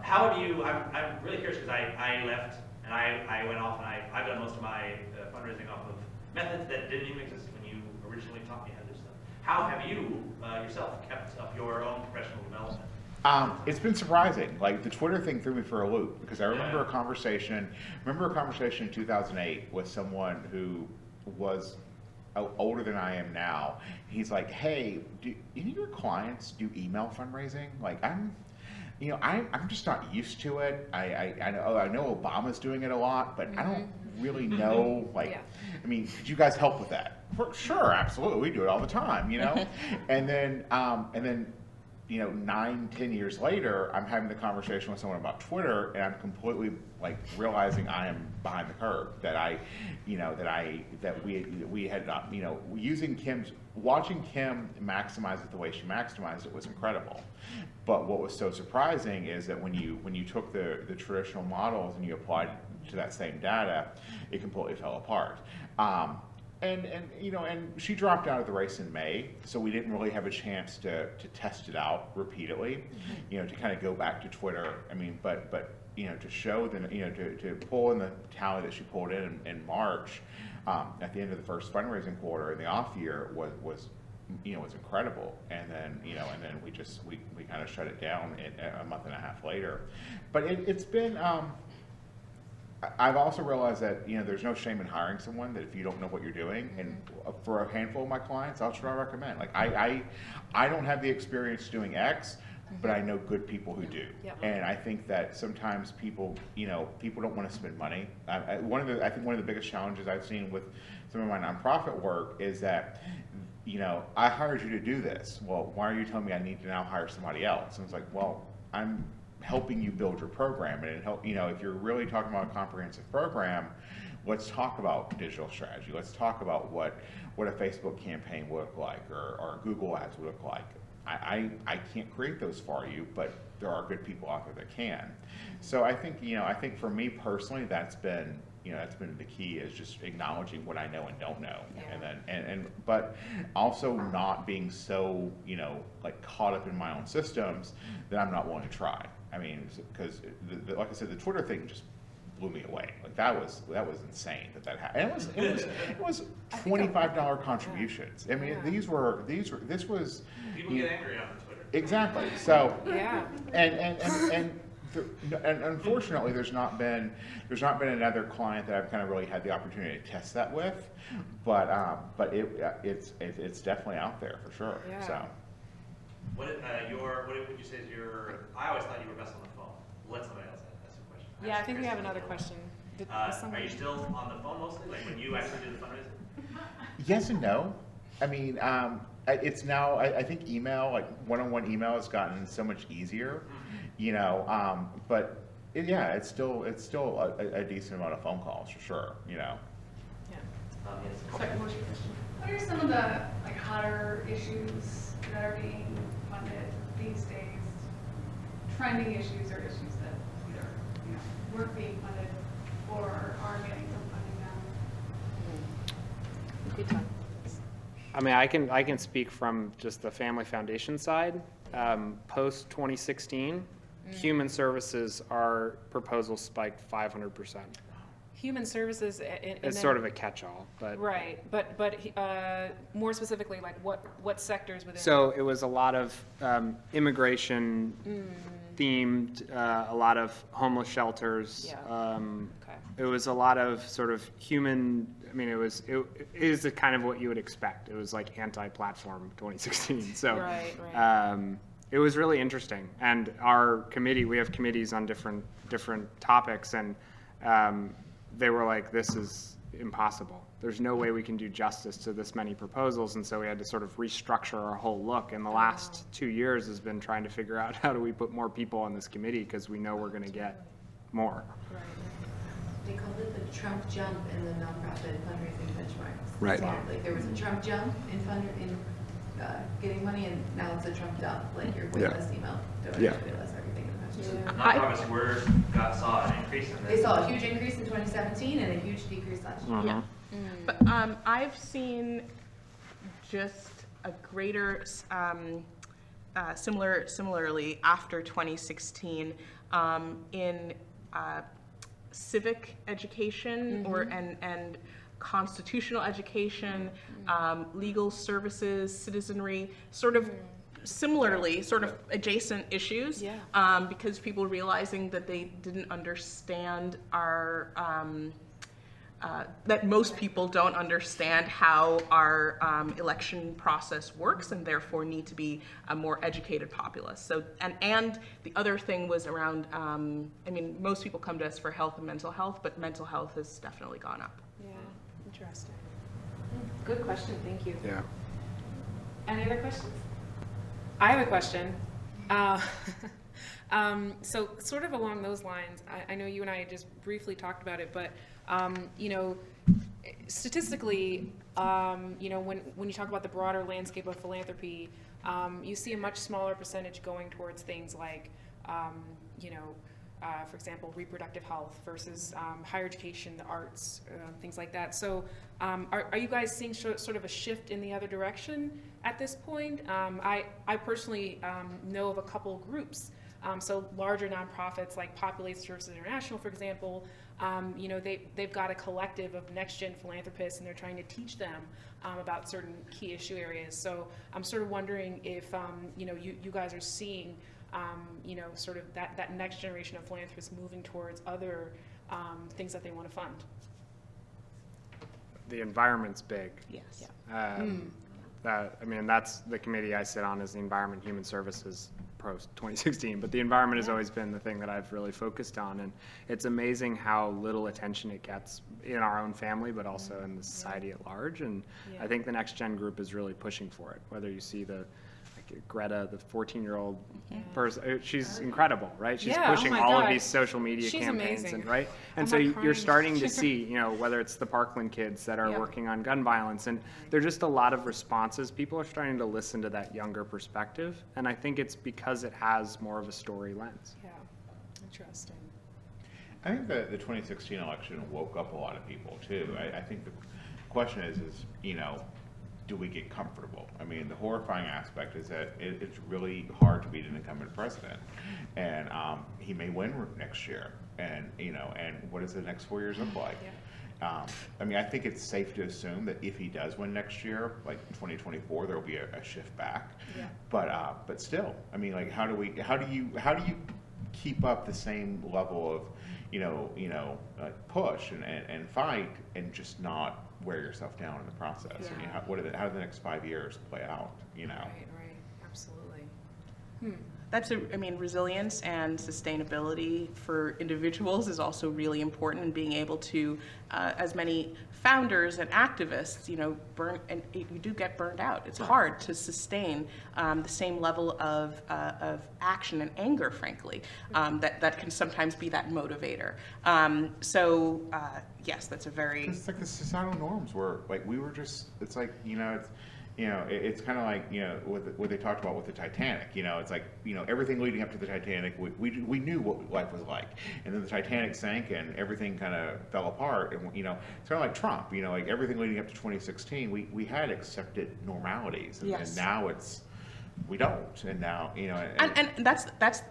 How have you? I'm really curious because I left and I went off and I've done most of my fundraising off of methods that didn't even exist when you originally taught me how to do stuff. How have you yourself kept up your own professional development? It's been surprising. Like the Twitter thing threw me for a loop because I remember a conversation in 2008 with someone who was older than I am now. He's like, "Hey, do any of your clients do email fundraising? Like, I'm just not used to it. I know Obama's doing it a lot, but I don't really know. Like, I mean, could you guys help with that?" Sure, absolutely. We do it all the time, And then 9-10 years later, I'm having the conversation with someone about Twitter, and I'm completely like realizing I am behind the curve. That we had not, watching Kim maximize it the way she maximized it was incredible. But what was so surprising is that when you took the traditional models and you applied to that same data, it completely fell apart. And she dropped out of the race in May, so we didn't really have a chance to test it out repeatedly, to kind of go back to Twitter. I mean, but to show to pull in the tally that she pulled in March, at the end of the first fundraising quarter in the off year was incredible. And then we kind of shut it down a month and a half later. But it's been I've also realized that, there's no shame in hiring someone that if you don't know what you're doing. And for a handful of my clients, I'll try to recommend. Like, I don't have the experience doing X, but I know good people who do. Yep. And I think that sometimes people, people don't want to spend money. I think one of the biggest challenges I've seen with some of my nonprofit work is that, I hired you to do this. Well, why are you telling me I need to now hire somebody else? And it's like, well, I'm helping you build your program, and if you're really talking about a comprehensive program, let's talk about digital strategy. Let's talk about what a Facebook campaign would look like, or Google ads would look like. I can't create those for you, but there are good people out there that can. So I think for me personally, that's been the key, is just acknowledging what I know and don't know, but also not being so like caught up in my own systems that I'm not willing to try. I mean, because like I said, the Twitter thing just blew me away. Like that was insane that happened. And it was $25 contributions. I mean, this was People get angry on Twitter. Exactly. So Yeah. and unfortunately, there's not been another client that I've kind of really had the opportunity to test that with, but it's definitely out there for sure. Yeah. So. What would you say is your? I always thought you were best on the phone. Let somebody else ask a question. Yeah, I think we have another question. Are you still on the phone mostly, like when you actually do the fundraising? Yes and no. I mean, it's now. I think email, like one-on-one email, has gotten so much easier. But it's still a decent amount of phone calls for sure. Yeah. Yes. Sorry, what was your question? What are some of the hotter issues that are being funded these days? Trending issues or issues that either weren't being funded or are getting some funding now? Good time. I mean, I can speak from just the Family Foundation side. Post 2016, human services, our proposals spiked 500%. Human services. It's sort of a catch-all, but Right, but more specifically, like what sectors within? so it was a lot of immigration themed, a lot of homeless shelters. Yeah. Okay. It was a lot of sort of human. I mean, it is the kind of what you would expect. It was like anti-platform 2016. So Right. it was really interesting. And our committee, we have committees on different topics, and they were like, this is impossible. There's no way we can do justice to this many proposals, and so we had to sort of restructure our whole look. And the last 2 years has been trying to figure out how do we put more people on this committee, because we know we're going to get more. Right. They called it the Trump jump in the nonprofit fundraising benchmarks. Right. So, like there was a Trump jump in getting money, and now it's a Trump dump. Like your waitlist email, waitlist, everything in the message. Nonprofits saw an increase in this. They saw a huge increase in 2017 and a huge decrease last year. Yeah. But I've seen just a greater, similarly after 2016 in civic education and constitutional education, legal services, citizenry, sort of similarly, sort of adjacent issues, because people realizing that they didn't understand our that most people don't understand how our election process works, and therefore need to be a more educated populace. So, and the other thing was around, I mean, most people come to us for health and mental health, but mental health has definitely gone up. Yeah, interesting. Good question, thank you. Yeah. Any other questions? I have a question. So sort of along those lines, I know you and I just briefly talked about it, but statistically, when you talk about the broader landscape of philanthropy, you see a much smaller percentage going towards things like, for example, reproductive health versus higher education, the arts, things like that. So are you guys seeing sort of a shift in the other direction at this point? I personally know of a couple groups. So larger nonprofits like Population Services International, for example, they've got a collective of next-gen philanthropists, and they're trying to teach them about certain key issue areas. So I'm sort of wondering if you guys are seeing you know, sort of that next generation of philanthropists moving towards other things that they want to fund. The environment's big. Yes. Yeah. I mean, that's the committee I sit on, is the Environment Human Services post 2016, but the environment has always been the thing that I've really focused on, and it's amazing how little attention it gets in our own family, but also in the society at large, and Yeah. I think the Next Gen group is really pushing for it, whether you see Greta, the 14-year-old person, she's incredible, right? She's Yeah, oh pushing my all of God. these social media She's campaigns, amazing. and right? And I'm so like you're crying. starting to see, you know, whether it's the Parkland kids that are Yeah. working on gun violence, and there's just a lot of responses. People are starting to listen to that younger perspective, and I think it's because it has more of a story lens. Yeah, interesting. I think that the 2016 election woke up a lot of people too. I think the question is, you know, do we get comfortable? I mean, the horrifying aspect is that it's really hard to beat an incumbent president, and he may win next year. And you know, and what does the next 4 years look like? Yeah. I mean, I think it's safe to assume that if he does win next year, like 2024, there will be a shift back. Yeah. But still, I mean, like, how do you keep up the same level of, push and fight, and just not wear yourself down in the process? Yeah. I mean, how do the next 5 years play out? You know. Right, absolutely. Resilience and sustainability for individuals is also really important, and being able to, as many founders and activists, you do get burned out. It's hard to sustain the same level of action and anger, frankly, that can sometimes be that motivator. Yes, that's a very... It's like the societal norms were, like, we were just, it's like, it's kind of like, what they talked about with the Titanic, it's like, everything leading up to the Titanic, we knew what life was like. And then the Titanic sank and everything kind of fell apart. And, it's kind of like Trump, like everything leading up to 2016, we had accepted normalities. And, Yes. and now we don't. And now, And that's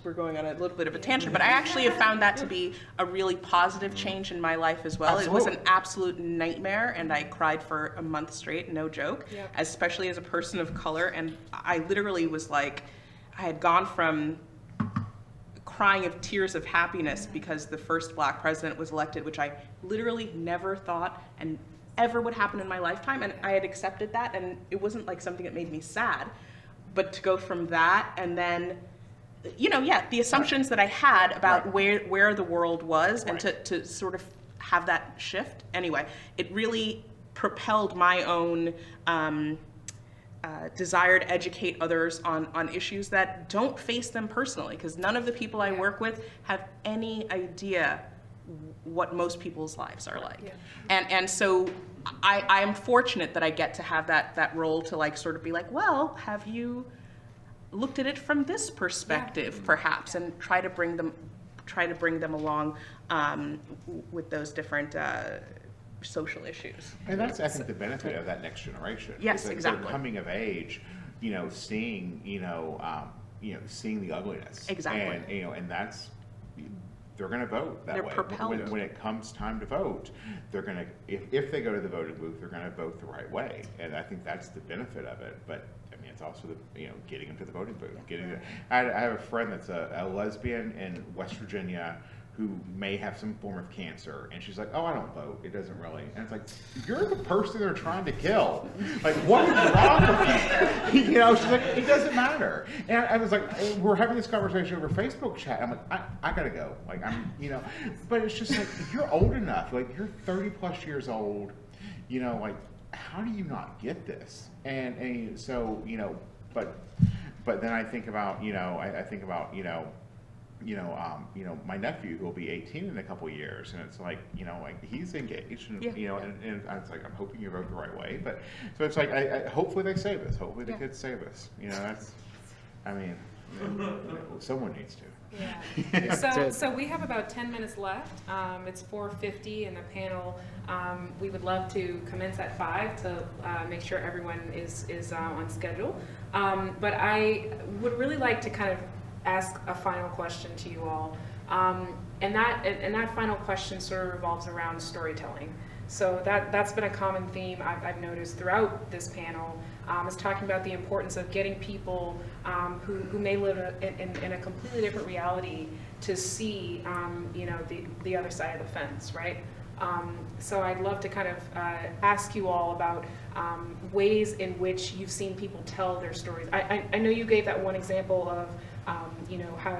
we're going on a little bit of a tangent, but I actually have found that to be a really positive change in my life as well. Absolutely. It was an absolute nightmare, and I cried for a month straight, no joke, Yep. especially as a person of color. And I literally was like, I had gone from crying of tears of happiness because the first Black president was elected, which I literally never thought and ever would happen in my lifetime, and I had accepted that, and it wasn't like something that made me sad. But to go from that, and then, the assumptions that I had about where the world was, and to sort of have that shift. Anyway, it really propelled my own desire to educate others on issues that don't face them personally, because none of the people I work with have any idea what most people's lives are like. Yeah. And so I am fortunate that I get to have that role to like sort of be like, well, have you looked at it from this perspective, perhaps, and try to bring them along with those different social issues. And that's, I think, the benefit of that next generation. Yes, is that exactly. They're coming of age, seeing, seeing the ugliness. Exactly. And that's, they're going to vote that They're way. propelled. When it comes time to vote, they're going to, if they go to the voting booth, they're going to vote the right way. And I think that's the benefit of it. But I mean, it's also the, getting them to the voting booth. I have a friend that's a lesbian in West Virginia who may have some form of cancer, and she's like, oh, I don't vote, it doesn't really. And it's like, you're the person they're trying to kill. Like, what is wrong with you? She's like, it doesn't matter. And I was like, we're having this conversation over Facebook chat. I'm like, I gotta go. Like, but it's just like, you're old enough, like, you're 30 plus years old, like, how do you not get this? And so, but then I think about, my nephew who will be 18 in a couple of years, and it's like, he's engaged, and and it's like, I'm hoping you vote the right way. But so it's like, hopefully they save us. Hopefully the kids save us. That's, someone needs to. Yeah. So we have about 10 minutes left. It's 4:50 in the panel. We would love to commence at 5 to make sure everyone is on schedule. But I would really like to kind of ask a final question to you all. And that final question sort of revolves around storytelling. So that's been a common theme I've noticed throughout this panel, is talking about the importance of getting people who may live in a completely different reality to see, the other side of the fence, right? So I'd love to kind of ask you all about ways in which you've seen people tell their stories. I know you gave that one example of, how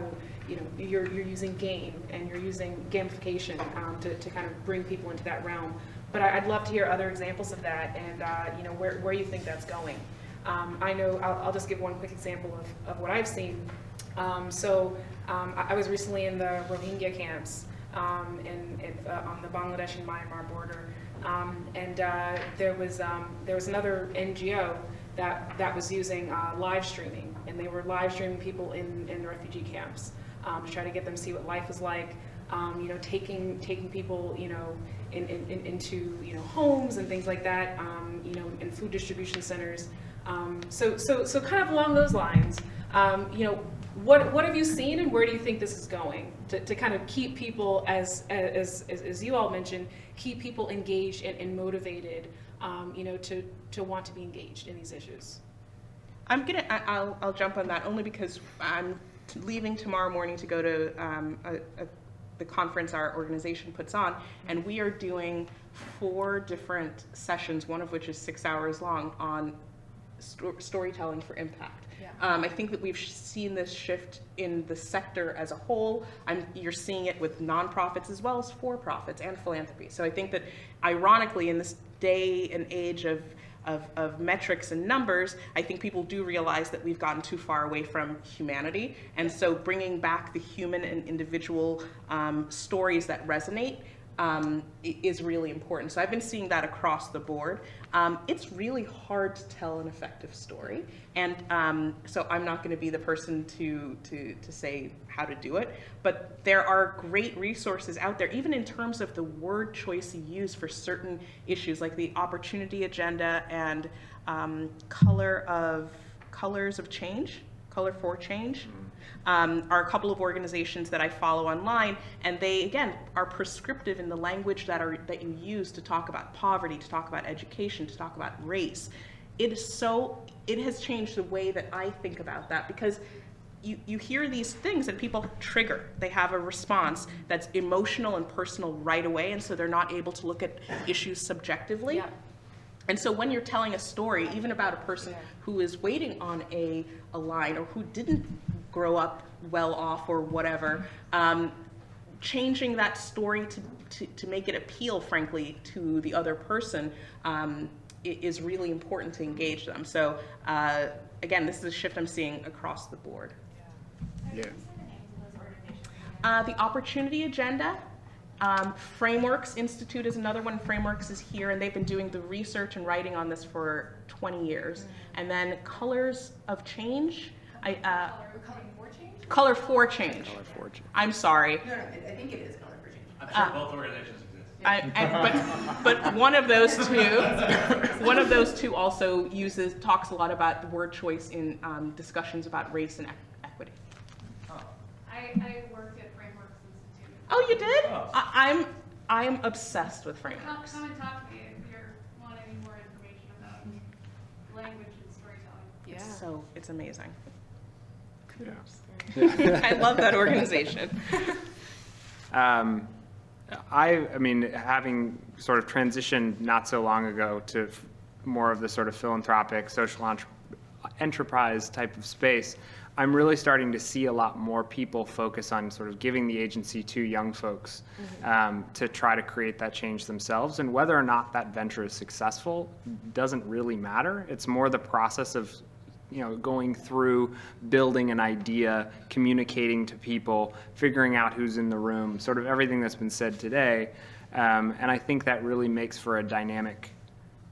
you're using game and you're using gamification to kind of bring people into that realm. But I'd love to hear other examples of that and where you think that's going. I know I'll just give one quick example of what I've seen. I was recently in the Rohingya camps on the Bangladesh and Myanmar border, and there was another NGO that was using live streaming, and they were live streaming people in the refugee camps to try to get them to see what life was like. Taking people into homes and things like that, in food distribution centers. So kind of along those lines, what have you seen and where do you think this is going to kind of keep people, as you all mentioned, keep people engaged and motivated, to want to be engaged in these issues? I'll jump on that only because I'm leaving tomorrow morning to go to the conference our organization puts on, and we are doing 4 different sessions, one of which is 6 hours long, on storytelling for impact. Yeah. I think that we've seen this shift in the sector as a whole. You're seeing it with nonprofits as well as for-profits and philanthropy. So I think that ironically in this day and age of metrics and numbers, I think people do realize that we've gotten too far away from humanity. And so bringing back the human and individual stories that resonate is really important. So I've been seeing that across the board. It's really hard to tell an effective story. And so I'm not going to be the person to say how to do it, but there are great resources out there, even in terms of the word choice you use for certain issues, like the opportunity agenda and colors of change, color for change. Are a couple of organizations that I follow online, and they again are prescriptive in the language that you use to talk about poverty, to talk about education, to talk about race. It has changed the way that I think about that, because you hear these things and people trigger. They have a response that's emotional and personal right away, and so they're not able to look at issues subjectively. Yeah. And so when you're telling a story, even about a person who is waiting on a line or who didn't grow up well off or whatever, changing that story to make it appeal, frankly, to the other person is really important to engage them. So again, this is a shift I'm seeing across the board. Yeah. The Opportunity Agenda. Frameworks Institute is another one. Frameworks is here, and they've been doing the research and writing on this for 20 years. And then Colors of Change. Color for Change. I'm sorry. No, I think it is Color for Change. I'm sure both organizations exist. But one of those two also talks a lot about the word choice in discussions about race and equity. I worked at Frameworks Institute. Oh, you did? Oh. I'm obsessed with frameworks. Come and talk to me if you want any more information about language and storytelling. Yeah. So it's amazing. Yeah. I love that organization. I mean, having sort of transitioned not so long ago to more of the sort of philanthropic, social enterprise type of space, I'm really starting to see a lot more people focus on sort of giving the agency to young folks to try to create that change themselves. And whether or not that venture is successful doesn't really matter. It's more the process of going through, building an idea, communicating to people, figuring out who's in the room, sort of everything that's been said today. And I think that really makes for a dynamic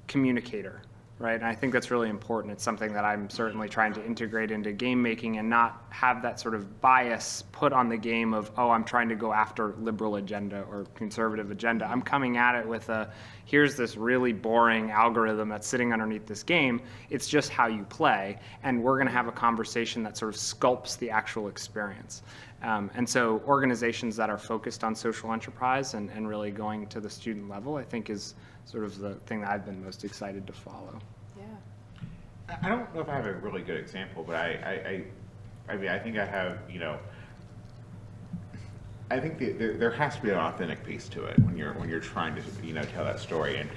communicator, right? And I think that's really important. It's something that I'm certainly trying to integrate into game making and not have that sort of bias put on the game of, oh, I'm trying to go after liberal agenda or conservative agenda. I'm coming at it with here's this really boring algorithm that's sitting underneath this game. It's just how you play. And we're going to have a conversation that sort of sculpts the actual experience. And so organizations that are focused on social enterprise and really going to the student level, I think is sort of the thing that I've been most excited to follow. Yeah. I don't know if I have a really good example, but I mean, I think I have, you know, I think there has to be an authentic piece to it when you're trying to, you know, tell that story, and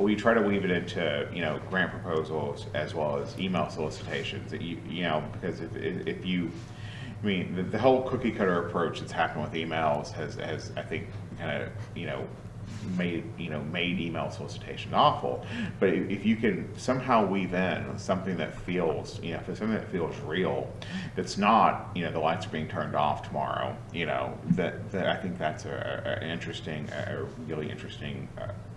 we try to weave it into, you know, grant proposals as well as email solicitations. That you know, because if you, I mean, the whole cookie cutter approach that's happened with emails has I think kind of, you know, made email solicitation awful. But if you can somehow weave in something that feels, you know, something that feels real, that's not, you know, the lights are being turned off tomorrow, you know, that I think that's a really interesting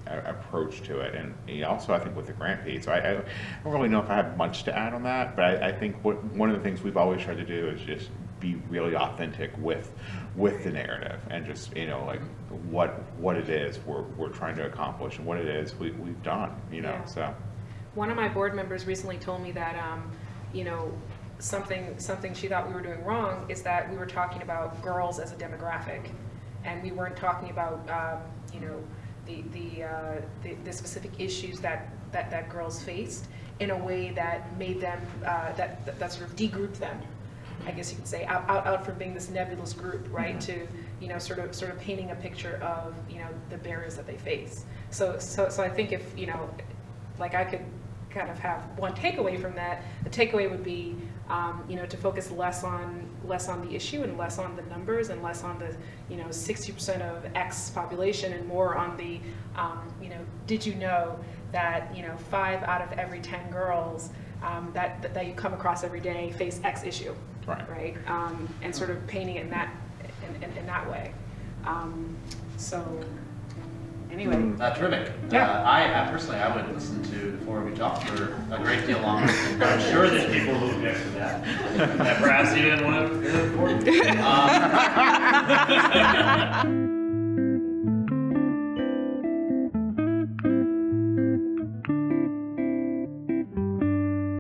approach to it. And you know, also I think with the grant piece, I don't really know if I have much to add on that, but I think one of the things we've always tried to do is just be really authentic with the narrative, and just, you know, like what it is we're trying to accomplish and what it is we've done, you know. Yeah. So One of my board members recently told me that, you know, something she thought we were doing wrong is that we were talking about girls as a demographic, and we weren't talking about, you know, the specific issues that girls faced in a way that made them, that sort of degrouped them, I guess you could say, out from being this nebulous group, right? Mm-hmm. To, you know, sort of painting a picture of, you know, the barriers that they face. So I think if, you know, like I could kind of have one takeaway from that, the takeaway would be, you know, to focus less on the issue and less on the numbers and less on the, you know, 60% of X population, and more on the, you know, did you know that, you know, 5 out of every 10 girls that you come across every day face X issue, right? And sort of painting it in that way. So anyway. Terrific. Yeah. I personally, I would listen to the four of you talk for a great deal longer. I'm sure there's people who object to that perhaps even want to hear the four of you.